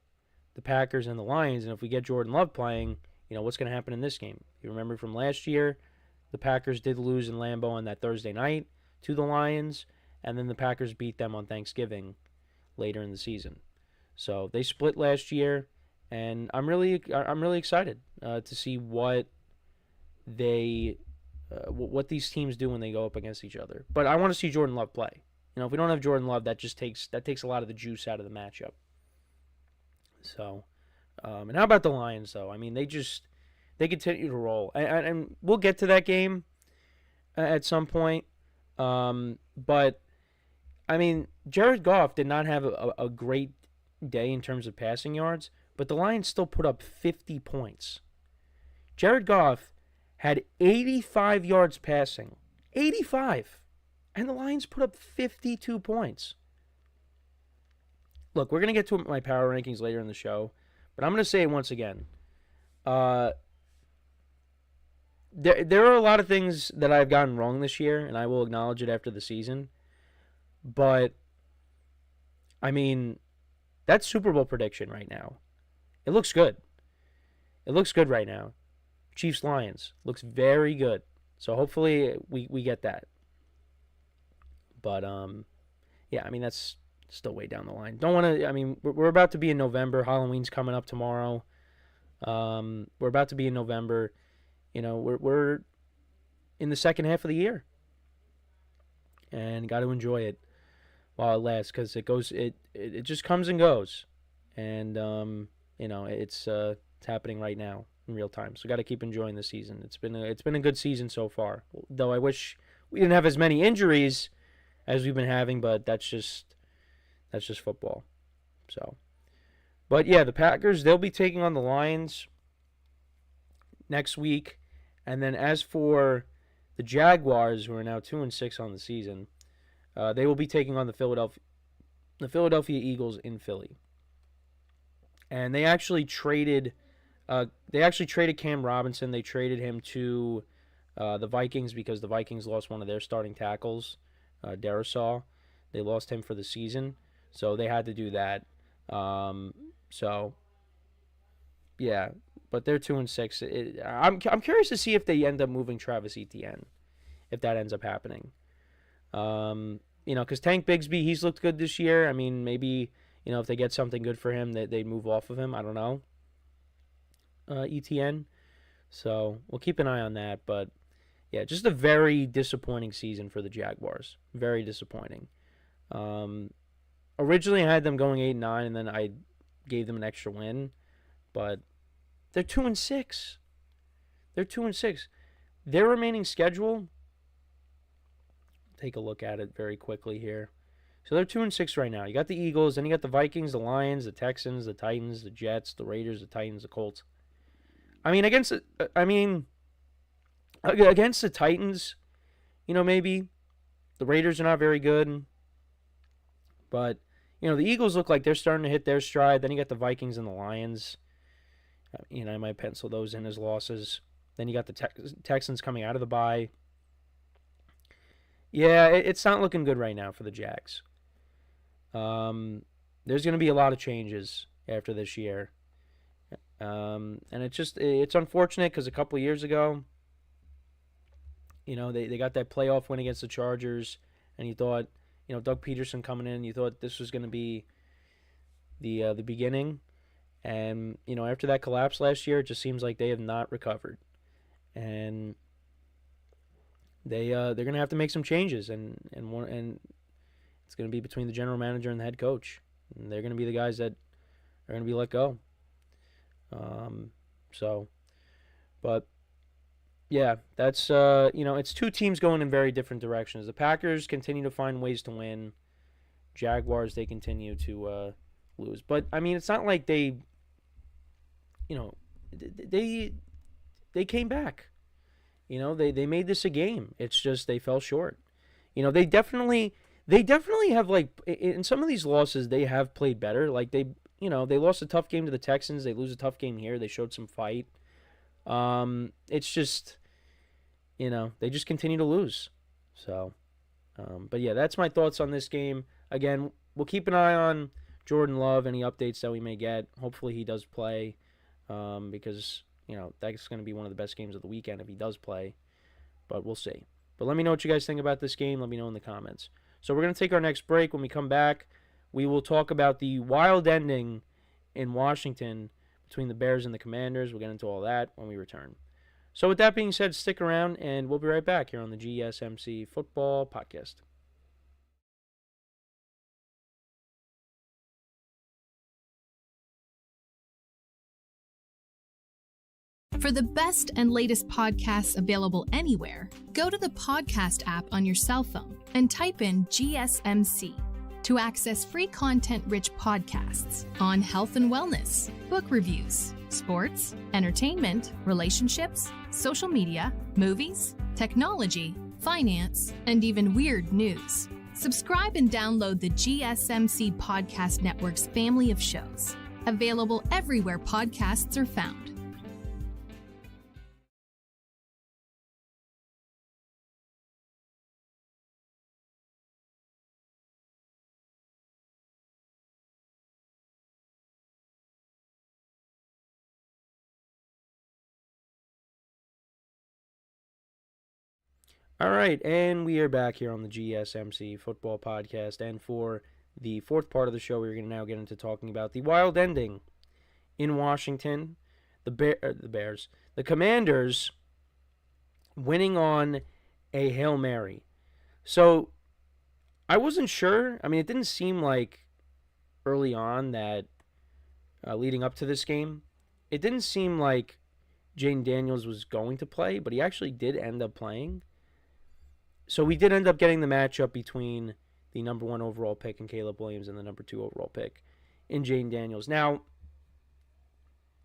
the Packers and the Lions, and if we get Jordan Love playing, what's going to happen in this game? You remember from last year, the Packers did lose in Lambeau on that Thursday night to the Lions, and then the Packers beat them on Thanksgiving later in the season. So they split last year, and I'm really excited to see what these teams do when they go up against each other. But I want to see Jordan Love play. If we don't have Jordan Love, that takes a lot of the juice out of the matchup. So, and how about the Lions though? I mean, they continue to roll, and we'll get to that game at some point. But I mean, Jared Goff did not have a great day in terms of passing yards, but the Lions still put up 50 points. Jared Goff had 85 yards passing. 85. And the Lions put up 52 points. Look, we're going to get to my power rankings later in the show, but I'm going to say it once again. There are a lot of things that I've gotten wrong this year, and I will acknowledge it after the season. But, I mean, that Super Bowl prediction right now, it looks good. It looks good right now. Chiefs-Lions looks very good. So hopefully we get that. But, yeah, I mean, that's still way down the line. Don't want to, I mean, we're about to be in November. Halloween's coming up tomorrow. We're about to be in November. We're in the second half of the year. And got to enjoy it while it lasts, because it just comes and goes. And, it's happening right now in real time. So got to keep enjoying the season. It's been a good season so far. Though I wish we didn't have as many injuries as we've been having, but that's just football. So, but yeah, the Packers, they'll be taking on the Lions next week. And then as for the Jaguars, who are now 2-6 on the season, they will be taking on the Philadelphia Eagles in Philly. And they actually traded Cam Robinson. They traded him to the Vikings because the Vikings lost one of their starting tackles, Darisaw. They lost him for the season, so they had to do that. So, yeah, but they're 2-6. I'm curious to see if they end up moving Travis Etienne, if that ends up happening. Because Tank Bigsby, he's looked good this year. I mean, maybe if they get something good for him, they'd move off of him. I don't know. Etienne. So we'll keep an eye on that. But yeah, just a very disappointing season for the Jaguars. Very disappointing. Originally I had them going 8-9, and then I gave them an extra win. But they're 2-6. They're 2-6. Their remaining schedule, take a look at it very quickly here. So they're 2-6 right now. You got the Eagles, then you got the Vikings, the Lions, the Texans, the Titans, the Jets, the Raiders, the Titans, the Colts. Against the Titans, maybe the Raiders are not very good. But, the Eagles look like they're starting to hit their stride. Then you got the Vikings and the Lions. I might pencil those in as losses. Then you got the Texans coming out of the bye. Yeah, it's not looking good right now for the Jags. There's going to be a lot of changes after this year. And it's unfortunate because a couple of years ago, they got that playoff win against the Chargers, and you thought, Doug Peterson coming in, you thought this was going to be the beginning. And, after that collapse last year, it just seems like they have not recovered. And they're going to have to make some changes, and it's going to be between the general manager and the head coach. And they're going to be the guys that are going to be let go. But yeah, that's it's two teams going in very different directions. The Packers continue to find ways to win. Jaguars, they continue to lose. But I mean, it's not like they came back. They made this a game. It's just they fell short. They definitely have, like, in some of these losses they have played better. Like they lost a tough game to the Texans. They lose a tough game here. They showed some fight. It's just, they just continue to lose. So, but yeah, that's my thoughts on this game. Again, we'll keep an eye on Jordan Love, any updates that we may get. Hopefully he does play, because, that's going to be one of the best games of the weekend if he does play. But we'll see. But let me know what you guys think about this game. Let me know in the comments. So we're going to take our next break. When we come back, we will talk about the wild ending in Washington between the Bears and the Commanders. We'll get into all that when we return. So with that being said, stick around, and we'll be right back here on the GSMC Football Podcast. For the best and latest podcasts available anywhere, go to the podcast app on your cell phone and type in GSMC to access free content-rich podcasts on health and wellness, book reviews, sports, entertainment, relationships, social media, movies, technology, finance, and even weird news. Subscribe and download the GSMC Podcast Network's family of shows, available everywhere podcasts are found. All right, and we are back here on the GSMC Football Podcast, and for the fourth part of the show, we're going to now get into talking about the wild ending in Washington, the Commanders winning on a Hail Mary. So, I wasn't sure. I mean, it didn't seem like early on that, leading up to this game, it didn't seem like Jayden Daniels was going to play, but he actually did end up playing. So we did end up getting the matchup between the number 1 overall pick in Caleb Williams and the number 2 overall pick in Jayden Daniels. Now,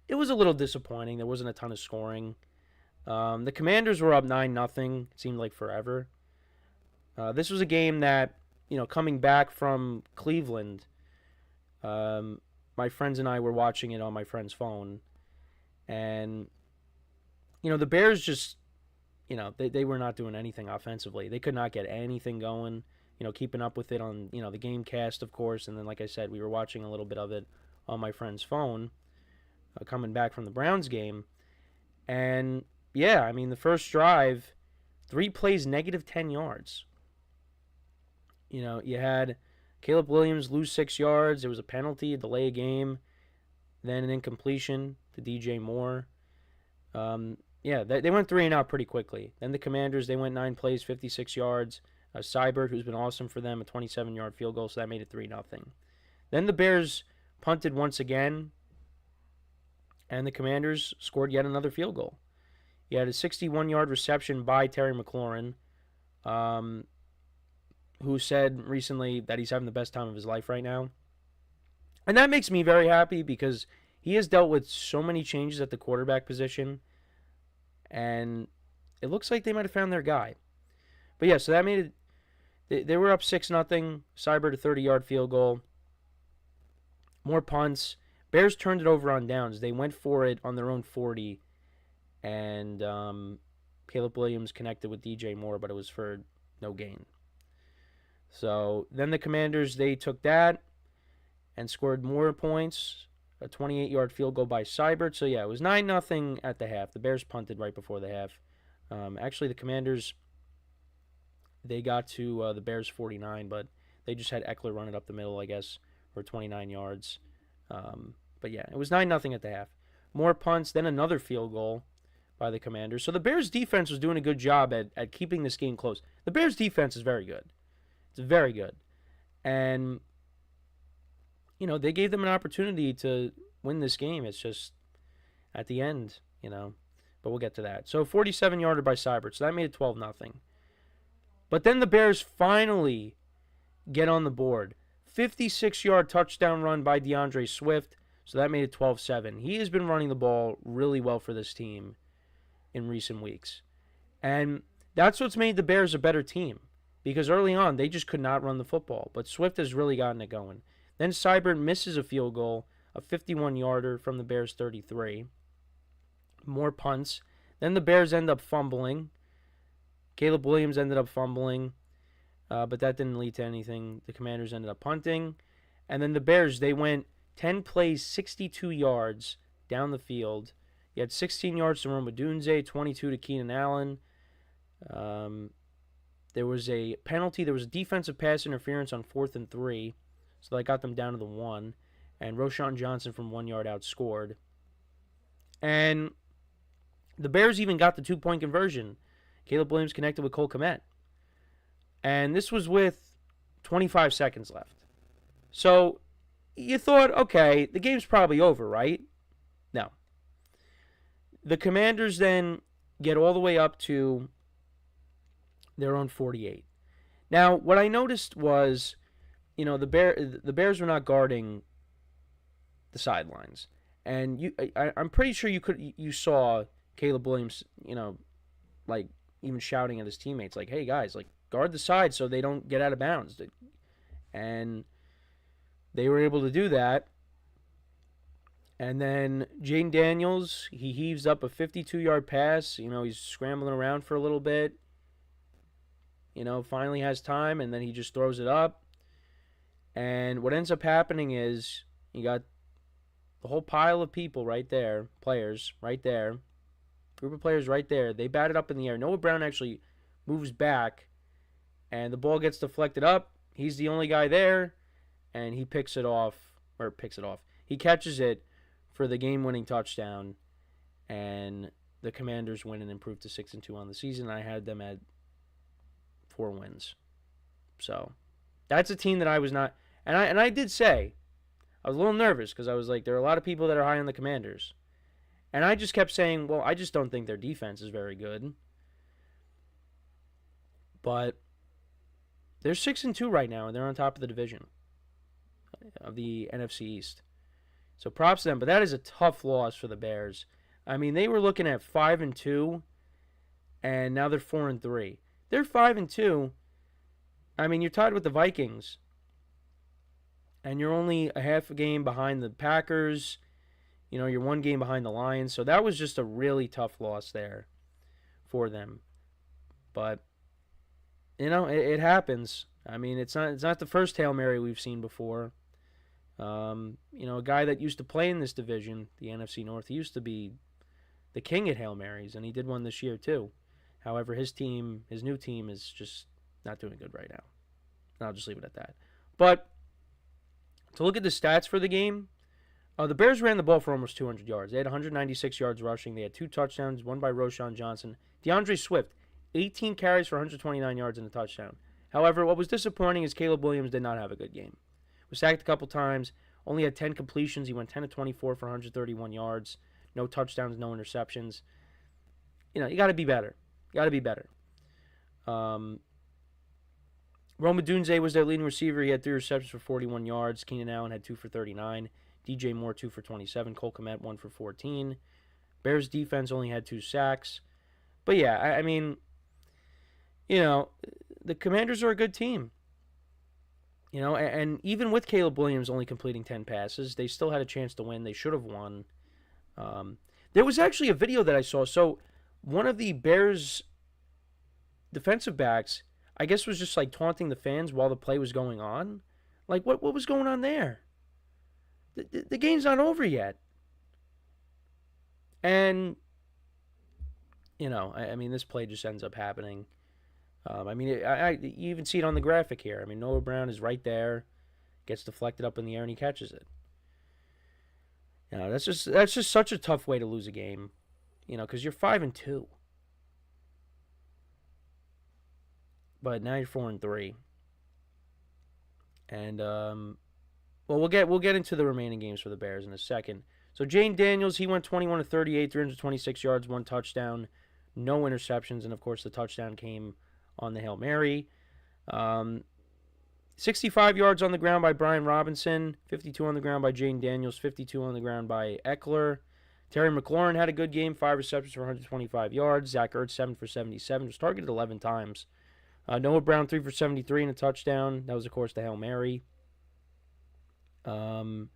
it was a little disappointing. There wasn't a ton of scoring. The Commanders were up 9-0. It seemed like forever. This was a game that, coming back from Cleveland, my friends and I were watching it on my friend's phone. And, the Bears just, they were not doing anything offensively. They could not get anything going, keeping up with it on, the game cast, of course. And then, like I said, we were watching a little bit of it on my friend's phone, coming back from the Browns game. And, yeah, I mean, the first drive, 3 plays, negative 10 yards. You had Caleb Williams lose 6 yards. There was a penalty, a delay of game, then an incompletion to DJ Moore. Yeah, they went 3 and out pretty quickly. Then the Commanders, they went 9 plays, 56 yards. Seibert, who's been awesome for them, a 27-yard field goal, so that made it 3-0. Then the Bears punted once again, and the Commanders scored yet another field goal. You had a 61-yard reception by Terry McLaurin, who said recently that he's having the best time of his life right now. And that makes me very happy because he has dealt with so many changes at the quarterback position, and it looks like they might have found their guy. But yeah, so that made it. They were up 6-0. Seibert a 30-yard field goal. More punts. Bears turned it over on downs. They went for it on their own 40, and Caleb Williams connected with DJ Moore, but it was for no gain. So then the Commanders, they took that and scored more points. A 28-yard field goal by Seibert. So, yeah, it was 9-0 at the half. The Bears punted right before the half. Actually, the Commanders, they got to the Bears 49, but they just had Eckler run it up the middle, I guess, for 29 yards. But, yeah, it was 9-0 at the half. More punts, then another field goal by the Commanders. So the Bears' defense was doing a good job at keeping this game close. The Bears' defense is very good. It's very good. And, you know, they gave them an opportunity to win this game. It's just at the end, you know. But we'll get to that. So 47-yarder by Seibert. So that made it 12-0. But then the Bears finally get on the board. 56-yard touchdown run by DeAndre Swift. So that made it 12-7. He has been running the ball really well for this team in recent weeks. And that's what's made the Bears a better team. Because early on, they just could not run the football. But Swift has really gotten it going. Then Seibert misses a field goal, a 51-yarder from the Bears' 33. More punts. Then the Bears end up fumbling. Caleb Williams ended up fumbling. But that didn't lead to anything. The Commanders ended up punting. And then the Bears, they went 10 plays, 62 yards down the field. You had 16 yards to Rome-Odunze, 22 to Keenan Allen. There was a penalty. There was a defensive pass interference on 4th and 3. So that got them down to the 1. And Roshan Johnson from 1 yard outscored. And the Bears even got the 2-point conversion. Caleb Williams connected with Cole Kmet. And this was with 25 seconds left. So you thought, okay, the game's probably over, right? No. The Commanders then get all the way up to their own 48. Now, what I noticed was, you know, the Bears were not guarding the sidelines, and I'm pretty sure you saw Caleb Williams, you know, like even shouting at his teammates, like, "Hey guys, like guard the side so they don't get out of bounds," and they were able to do that. And then Jaden Daniels, he heaves up a 52-yard pass. You know, he's scrambling around for a little bit. You know, finally has time, and then he just throws it up. And what ends up happening is you got the whole pile of people right there, players right there, group of players right there. They bat it up in the air. Noah Brown actually moves back, and the ball gets deflected up. He's the only guy there, and he picks it off. He catches it for the game-winning touchdown, and the Commanders win and improve to 6-2 on the season. I had them at 4 wins. So that's a team that I was not, and I did say, I was a little nervous because I was like, there are a lot of people that are high on the Commanders. And I just kept saying, well, I just don't think their defense is very good. But they're 6-2 right now, and they're on top of the division of the NFC East. So props to them, but that is a tough loss for the Bears. I mean, they were looking at 5-2, and now they're 4-3. They're 5-2. I mean, you're tied with the Vikings, and you're only a half a game behind the Packers. You know, you're 1 game behind the Lions. So that was just a really tough loss there for them. But, you know, it happens. I mean, it's not the first Hail Mary we've seen before. You know, a guy that used to play in this division, the NFC North, he used to be the king at Hail Marys, and he did one this year too. However, his new team is just not doing good right now. And I'll just leave it at that. But to look at the stats for the game, the Bears ran the ball for almost 200 yards. They had 196 yards rushing. They had 2 touchdowns, one by Roshan Johnson. DeAndre Swift, 18 carries for 129 yards and a touchdown. However, what was disappointing is Caleb Williams did not have a good game. Was sacked a couple times, only had 10 completions. He went 10 of 24 for 131 yards. No touchdowns, no interceptions. You know, you got to be better. Rome Odunze was their leading receiver. He had 3 receptions for 41 yards. Keenan Allen had 2 for 39. DJ Moore 2 for 27. Cole Kmet 1 for 14. Bears defense only had 2 sacks. But yeah, I mean, you know, the Commanders are a good team. You know, and even with Caleb Williams only completing 10 passes, they still had a chance to win. They should have won. There was actually a video that I saw. So one of the Bears defensive backs, I guess was just like taunting the fans while the play was going on. Like, what was going on there? The game's not over yet. And, I mean, this play just ends up happening. I mean, you even see it on the graphic here. I mean, Noah Brown is right there, gets deflected up in the air, and he catches it. That's just such a tough way to lose a game, because you're 5-2. But now you're 4-3. And we'll get into the remaining games for the Bears in a second. So Jane Daniels, he went 21-38, 326 yards, 1 touchdown, no interceptions, and of course the touchdown came on the Hail Mary. 65 yards on the ground by Brian Robinson, 52 on the ground by Jane Daniels, 52 on the ground by Eckler. Terry McLaurin had a good game, 5 receptions for 125 yards. Zach Ertz, 7 for 77, was targeted 11 times. Noah Brown, 3 for 73 and a touchdown. That was, of course, the Hail Mary. The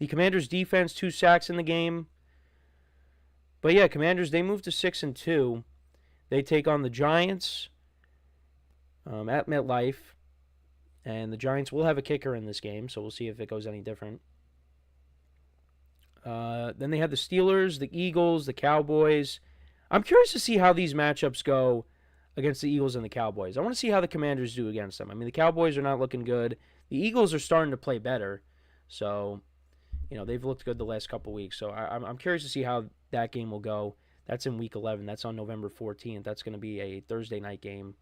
Commanders' defense, 2 sacks in the game. But yeah, Commanders, they moved to 6-2. They take on the Giants at MetLife. And the Giants will have a kicker in this game, so we'll see if it goes any different. Then they have the Steelers, the Eagles, the Cowboys. I'm curious to see how these matchups go against the Eagles and the Cowboys. I want to see how the Commanders do against them. I mean, the Cowboys are not looking good. The Eagles are starting to play better. So, they've looked good the last couple weeks. So I'm curious to see how that game will go. That's in Week 11. That's on November 14th. That's going to be a Thursday night game.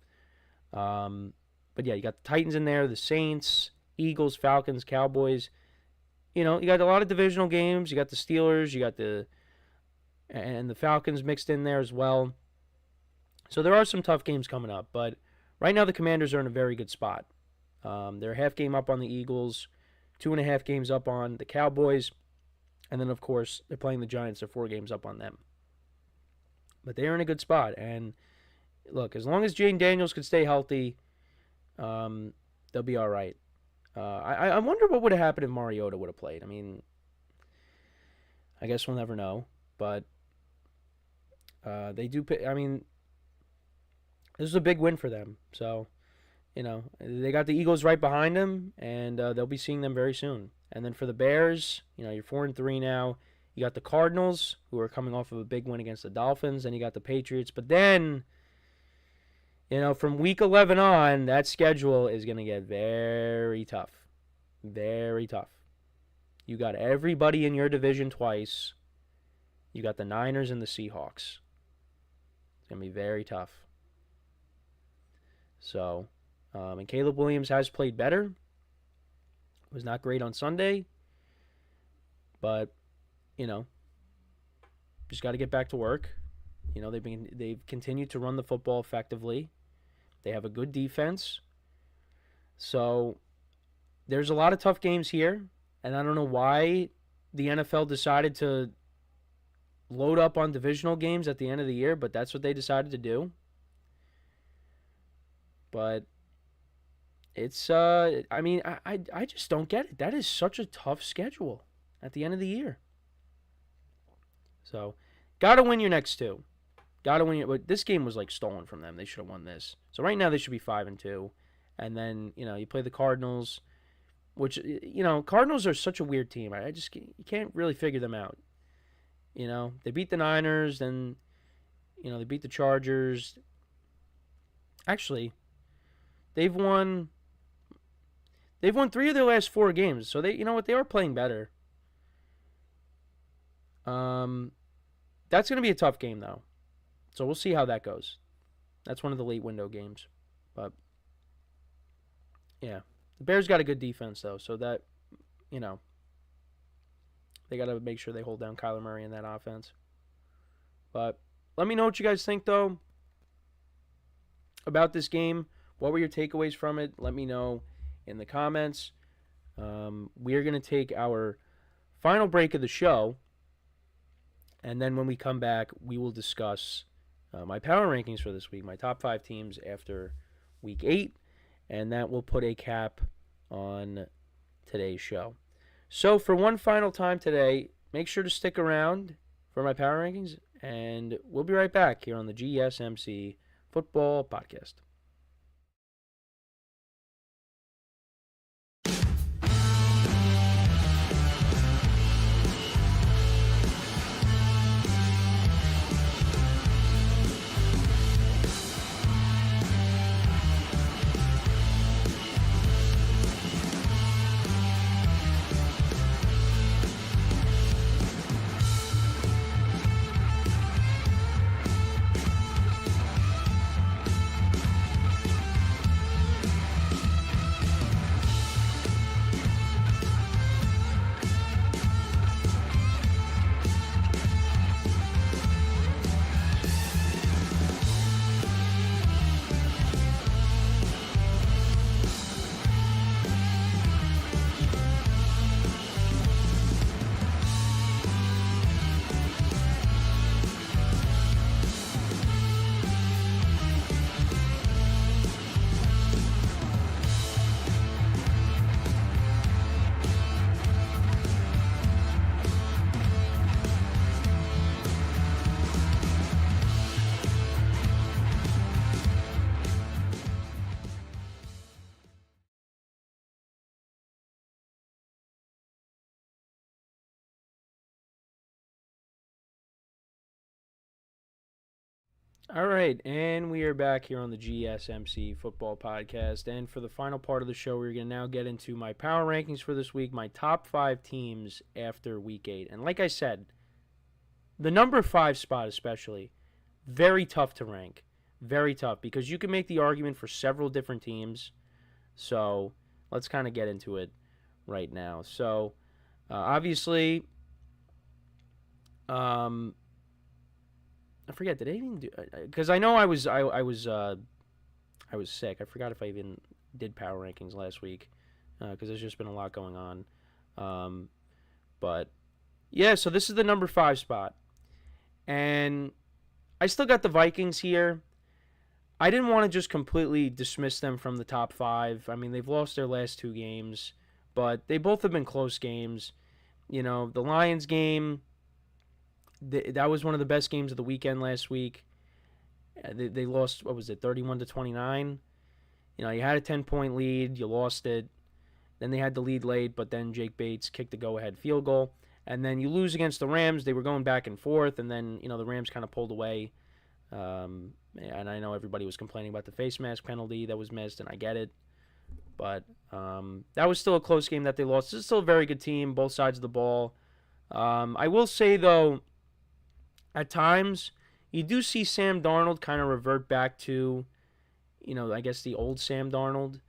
But yeah, you got the Titans in there, the Saints, Eagles, Falcons, Cowboys. You got a lot of divisional games. You got the Steelers, you got the Falcons mixed in there as well. So there are some tough games coming up, but right now the Commanders are in a very good spot. They're a half game up on the Eagles, 2.5 games up on the Cowboys, and then of course they're playing the Giants. They're 4 games up on them. But they're in a good spot, and look, as long as Jane Daniels can stay healthy, they'll be all right. I wonder what would have happened if Mariota would have played. I mean, I guess we'll never know, but they do. I mean, this is a big win for them. So, they got the Eagles right behind them, and they'll be seeing them very soon. And then for the Bears, you're 4-3 now. You got the Cardinals, who are coming off of a big win against the Dolphins, and you got the Patriots. But then, from Week 11 on, that schedule is going to get very tough. Very tough. You got everybody in your division twice. You got the Niners and the Seahawks. It's going to be very tough. So, and Caleb Williams has played better. Was not great on Sunday. But, just got to get back to work. They've continued to run the football effectively. They have a good defense. So there's a lot of tough games here, and I don't know why the NFL decided to load up on divisional games at the end of the year, but that's what they decided to do. But it's I mean, I just don't get it. That is such a tough schedule at the end of the year. So, got to win your next 2. Got to win. But this game was like stolen from them. They should have won this. So right now they should be 5-2, and then you play the Cardinals, which Cardinals are such a weird team. You can't really figure them out. They beat the Niners, then they beat the Chargers. Actually, they've won 3 of their last 4 games. So they are playing better. That's going to be a tough game though. So we'll see how that goes. That's one of the late window games. But, yeah. The Bears got a good defense, though. So that, they got to make sure they hold down Kyler Murray in that offense. But let me know what you guys think, though, about this game. What were your takeaways from it? Let me know in the comments. We're going to take our final break of the show. And then when we come back, we will discuss my power rankings for this week, my top 5 teams after Week 8, and that will put a cap on today's show. So for one final time today, make sure to stick around for my power rankings, and we'll be right back here on the GSMC Football Podcast. All right, and we are back here on the GSMC Football Podcast. And for the final part of the show, we're going to now get into my power rankings for this week, my top 5 teams after Week 8. And like I said, the number 5 spot especially, very tough to rank. Very tough, because you can make the argument for several different teams. So let's kind of get into it right now. So obviously, I forget, did I even do? Because I know I was sick. I forgot if I even did power rankings last week, because there's just been a lot going on. But yeah, so this is the number 5 spot, and I still got the Vikings here. I didn't want to just completely dismiss them from the top 5. I mean, they've lost their last 2 games, but they both have been close games. You know, the Lions game, that was one of the best games of the weekend last week. They lost, 31-29? You know, you had a 10-point lead, you lost it. Then they had the lead late, but then Jake Bates kicked the go-ahead field goal. And then you lose against the Rams. They were going back and forth, and then, the Rams kind of pulled away. And I know everybody was complaining about the face mask penalty that was missed, and I get it. But that was still a close game that they lost. This is still a very good team, both sides of the ball. I will say, though, at times, you do see Sam Darnold kind of revert back to, I guess the old Sam Darnold.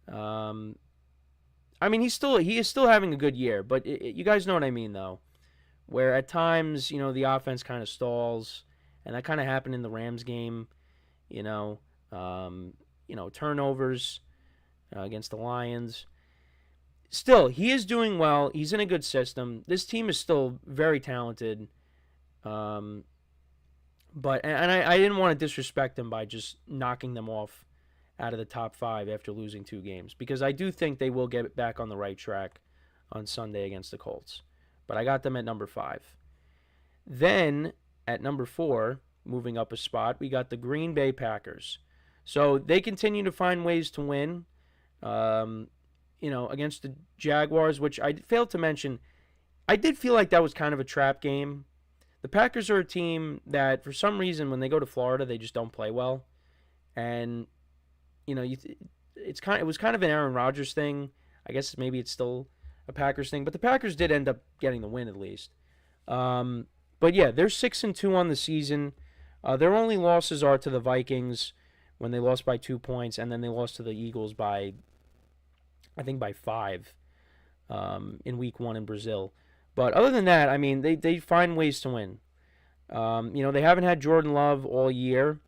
I mean, he is still having a good year, but you guys know what I mean, though. Where at times, the offense kind of stalls, and that kind of happened in the Rams game. Turnovers against the Lions. Still, he is doing well. He's in a good system. This team is still very talented. But I didn't want to disrespect them by just knocking them off out of the top 5 after losing 2 games, because I do think they will get back on the right track on Sunday against the Colts. But I got them at number 5. Then at number 4, moving up a spot, we got the Green Bay Packers. So they continue to find ways to win, against the Jaguars, which I failed to mention. I did feel like that was kind of a trap game. The Packers are a team that, for some reason, when they go to Florida, they just don't play well. And, it was kind of an Aaron Rodgers thing. I guess maybe it's still a Packers thing. But the Packers did end up getting the win, at least. But, yeah, they're 6-2 on the season. Their only losses are to the Vikings when they lost by 2 points. And then they lost to the Eagles by 5 in Week 1 in Brazil. But other than that, I mean, they find ways to win. They haven't had Jordan Love all year,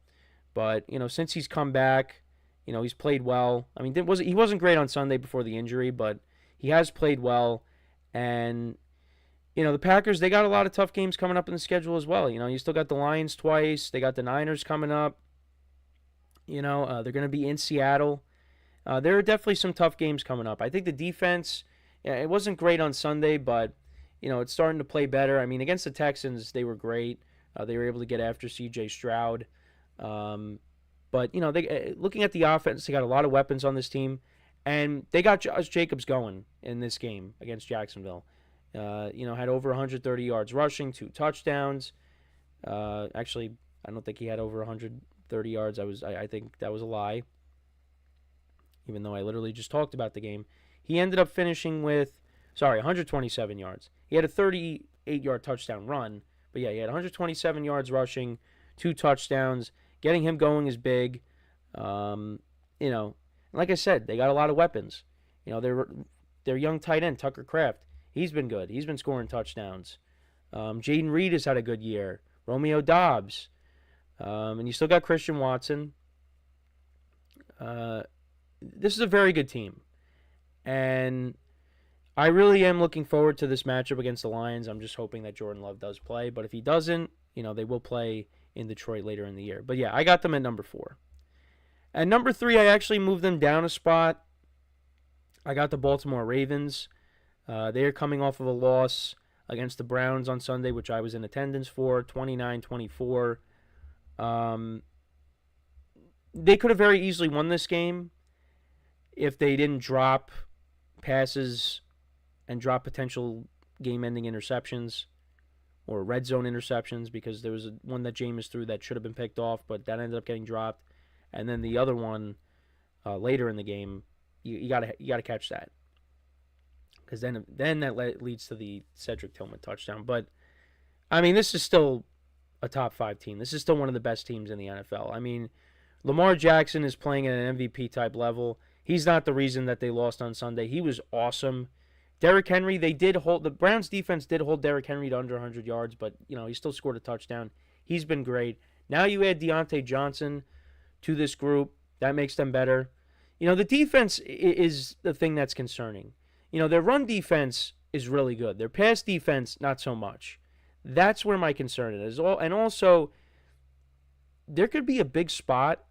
but, since he's come back, he's played well. I mean, he wasn't great on Sunday before the injury, but he has played well. And, the Packers, they got a lot of tough games coming up in the schedule as well. You still got the Lions twice. They got the Niners coming up. They're going to be in Seattle. There are definitely some tough games coming up. I think the defense, it wasn't great on Sunday, but it's starting to play better. I mean, against the Texans, they were great. They were able to get after C.J. Stroud. But, looking at the offense, they got a lot of weapons on this team. And they got Josh Jacobs going in this game against Jacksonville. Had over 130 yards rushing, 2 touchdowns. Actually, I don't think he had over 130 yards. I think that was a lie, even though I literally just talked about the game. He ended up finishing with 127 yards. He had a 38-yard touchdown run. But, yeah, he had 127 yards rushing, 2 touchdowns. Getting him going is big. Like I said, they got a lot of weapons. Their young tight end, Tucker Kraft, he's been good. He's been scoring touchdowns. Jaden Reed has had a good year. Romeo Doubs. And you still got Christian Watson. This is a very good team. And I really am looking forward to this matchup against the Lions. I'm just hoping that Jordan Love does play. But if he doesn't, they will play in Detroit later in the year. But, yeah, I got them at number 4. At number 3, I actually moved them down a spot. I got the Baltimore Ravens. They are coming off of a loss against the Browns on Sunday, which I was in attendance for, 29-24. They could have very easily won this game if they didn't drop passes and drop potential game-ending interceptions. or red zone interceptions, because there was one that Jameis threw that should have been picked off, but that ended up getting dropped. And then the other one later in the game, you gotta catch that, because then that leads to the Cedric Tillman touchdown. But I mean, this is still a top 5 team. This is still one of the best teams in the NFL. I mean, Lamar Jackson is playing at an MVP type level. He's not the reason that they lost on Sunday. He was awesome. Derrick Henry, the Browns defense did hold Derrick Henry to under 100 yards, but he still scored a touchdown. He's been great. Now you add Diontae Johnson to this group. That makes them better. The defense is the thing that's concerning. Their run defense is really good. Their pass defense, not so much. That's where my concern is. And also, there could be a big spot,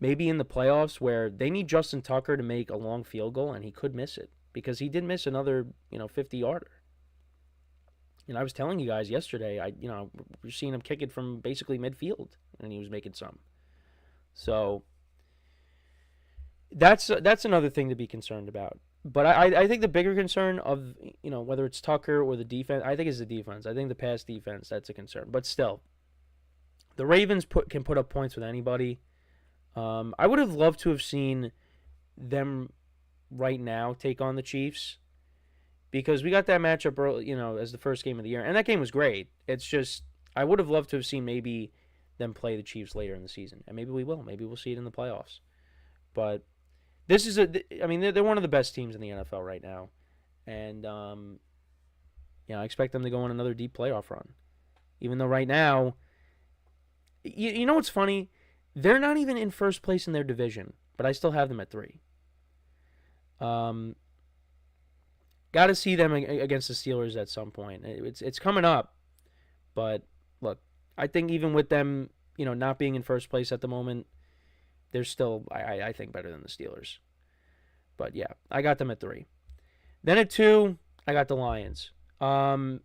maybe in the playoffs, where they need Justin Tucker to make a long field goal, and he could miss it, because he did miss another 50-yarder. I was telling you guys yesterday, we're seeing him kick it from basically midfield, and he was making some. So that's another thing to be concerned about. But I think the bigger concern of, whether it's Tucker or the defense, I think it's the defense. I think the pass defense, that's a concern. But still, the Ravens can put up points with anybody. I would have loved to have seen them right now take on the Chiefs, because we got that matchup early, as the first game of the year, and that game was great. It's just, I would have loved to have seen maybe them play the Chiefs later in the season, and maybe we will. Maybe we'll see it in the playoffs. But this is they're one of the best teams in the NFL right now, and I expect them to go on another deep playoff run. Even though right now, you know what's funny? They're not even in first place in their division, but I still have them at 3. Got to see them against the Steelers at some point. It's coming up, but look, I think even with them, not being in first place at the moment, they're still, I think, better than the Steelers. But yeah, I got them at 3. Then at 2, I got the Lions. I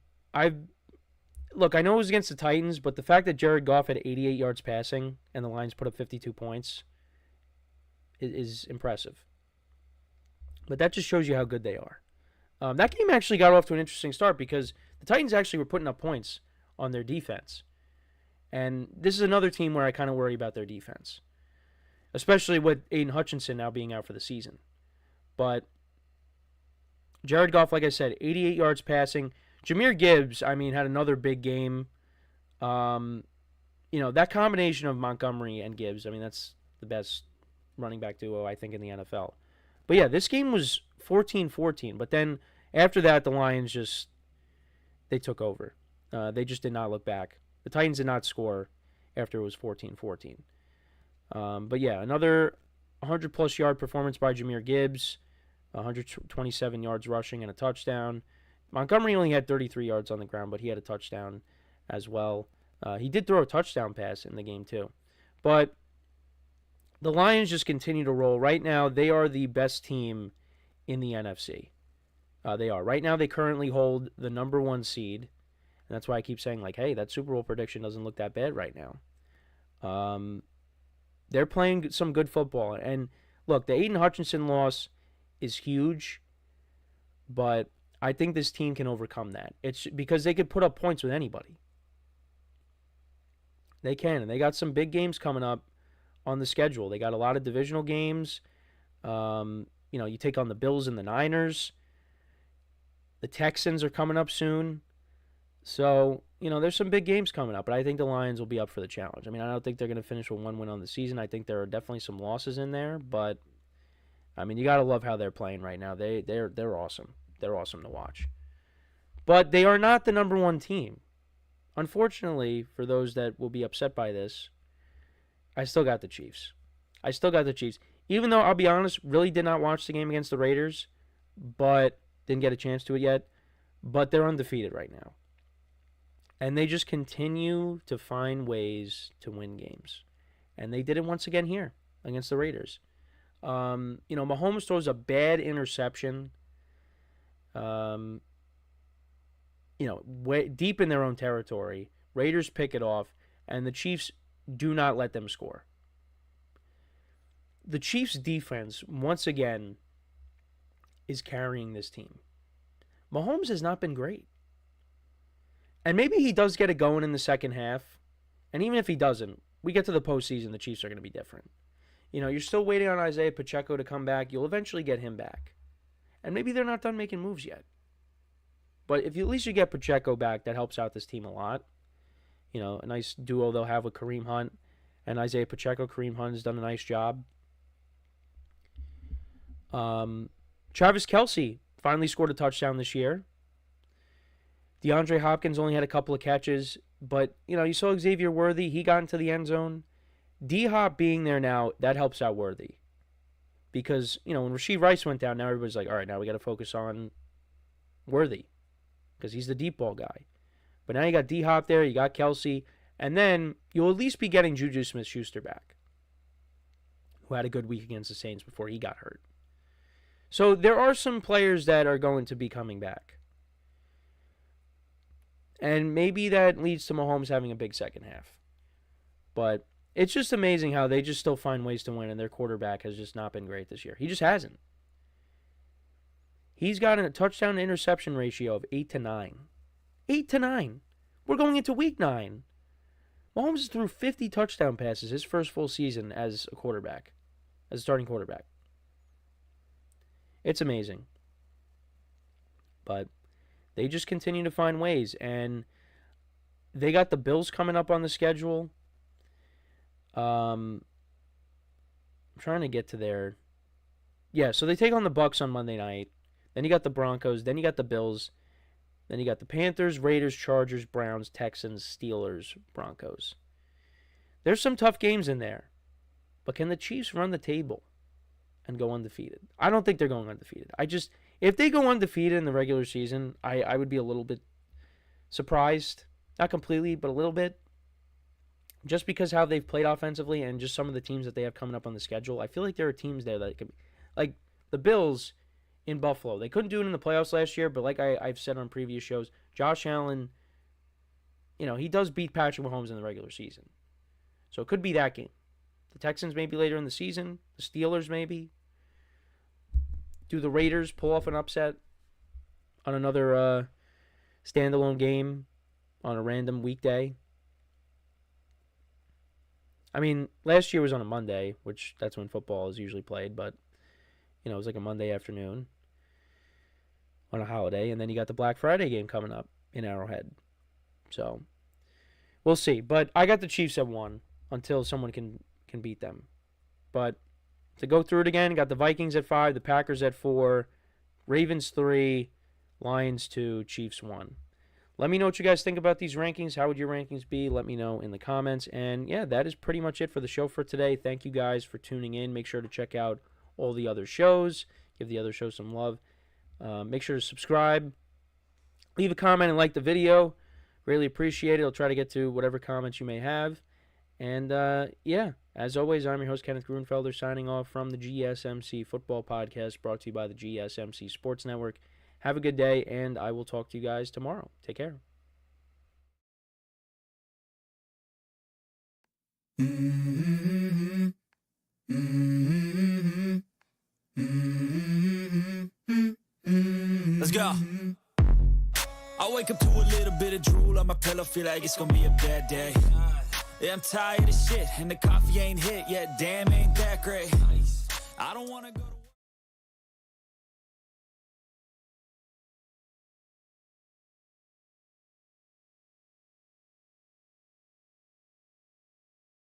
know it was against the Titans, but the fact that Jared Goff had 88 yards passing and the Lions put up 52 points is impressive. But that just shows you how good they are. That game actually got off to an interesting start, because the Titans actually were putting up points on their defense. And this is another team where I kind of worry about their defense, especially with Aiden Hutchinson now being out for the season. But Jared Goff, like I said, 88 yards passing. Jahmyr Gibbs, had another big game. That combination of Montgomery and Gibbs, that's the best running back duo, I think, in the NFL. But yeah, this game was 14-14. But then after that, the Lions they took over. They just did not look back. The Titans did not score after it was 14-14. But yeah, another 100-plus yard performance by Jahmyr Gibbs, 127 yards rushing and a touchdown. Montgomery only had 33 yards on the ground, but he had a touchdown as well. He did throw a touchdown pass in the game too. But the Lions just continue to roll. Right now, they are the best team in the NFC. They are. Right now, they currently hold the number 1 seed. And that's why I keep saying, hey, that Super Bowl prediction doesn't look that bad right now. They're playing some good football. And look, the Aiden Hutchinson loss is huge, but I think this team can overcome that. It's because they could put up points with anybody. They can, and they got some big games coming up on the schedule. They got a lot of divisional games. You take on the Bills and the Niners. The Texans are coming up soon. So, there's some big games coming up, but I think the Lions will be up for the challenge. I don't think they're going to finish with 1 win on the season. I think there are definitely some losses in there, but, you got to love how they're playing right now. They're awesome. They're awesome to watch. But they are not the number 1 team. Unfortunately, for those that will be upset by this, I still got the Chiefs. Even though, I'll be honest, really did not watch the game against the Raiders, but didn't get a chance to it yet. But they're undefeated right now. And they just continue to find ways to win games. And they did it once again here against the Raiders. Mahomes throws a bad interception, way deep in their own territory. Raiders pick it off, and the Chiefs do not let them score. The Chiefs' defense, once again, is carrying this team. Mahomes has not been great. And maybe he does get it going in the second half. And even if he doesn't, we get to the postseason, the Chiefs are going to be different. You know, you're still waiting on Isaiah Pacheco to come back. You'll eventually get him back. And maybe they're not done making moves yet. But if you, at least you get Pacheco back, that helps out this team a lot. You know, a nice duo they'll have with Kareem Hunt and Isaiah Pacheco. Kareem Hunt has done a nice job. Travis Kelce finally scored a touchdown this year. DeAndre Hopkins only had a couple of catches. But, you know, you saw Xavier Worthy. He got into the end zone. D-Hop being there now, that helps out Worthy. Because, you know, when Rashee Rice went down, now everybody's like, all right, now we got to focus on Worthy. Because he's the deep ball guy. But now you got D-Hop there, you got Kelce. And then you'll at least be getting Juju Smith-Schuster back. Who had a good week against the Saints before he got hurt. So there are some players that are going to be coming back. And maybe that leads to Mahomes having a big second half. But it's just amazing how they just still find ways to win, and their quarterback has just not been great this year. He just hasn't. He's got a touchdown to interception ratio of 8-9. 8-9. We're going into week 9. Mahomes threw 50 touchdown passes his first full season as a quarterback, as a starting quarterback. It's amazing. But they just continue to find ways, and they got the Bills coming up on the schedule. I'm trying to get to their... Yeah, so they take on the Bucs on Monday night. Then you got the Broncos. Then you got the Bills. Then you got the Panthers, Raiders, Chargers, Browns, Texans, Steelers, Broncos. There's some tough games in there. But can the Chiefs run the table and go undefeated? I don't think they're going undefeated. If they go undefeated in the regular season, I would be a little bit surprised. Not completely, but a little bit. Just because how they've played offensively and just some of the teams that they have coming up on the schedule. I feel like there are teams there that can... Like, the Bills in Buffalo. They couldn't do it in the playoffs last year, but like I've said on previous shows, Josh Allen, you know, he does beat Patrick Mahomes in the regular season. So it could be that game. The Texans maybe later in the season. The Steelers maybe. Do the Raiders pull off an upset on another standalone game on a random weekday? I mean, last year was on a Monday, which that's when football is usually played, but, you know, it was like a Monday afternoon on a holiday, and then you got the Black Friday game coming up in Arrowhead. So, we'll see. But I got the Chiefs at 1 until someone can beat them. But to go through it again, got the Vikings at 5, the Packers at 4, Ravens 3, Lions 2, Chiefs 1. Let me know what you guys think about these rankings. How would your rankings be? Let me know in the comments. And yeah, that is pretty much it for the show for today. Thank you guys for tuning in. Make sure to check out all the other shows. Give the other shows some love. Make sure to subscribe. Leave a comment and like the video. Really appreciate it. I'll try to get to whatever comments you may have. And yeah, as always, I'm your host, Kenneth Grunfelder, signing off from the GSMC Football Podcast, brought to you by the GSMC Sports Network. Have a good day, and I will talk to you guys tomorrow. Take care. Let's go. I wake up to a little bit of drool on my pillow, feel like it's gonna be a bad day. Yeah, I'm tired of shit, and the coffee ain't hit yet. Damn, ain't that great. I don't wanna go to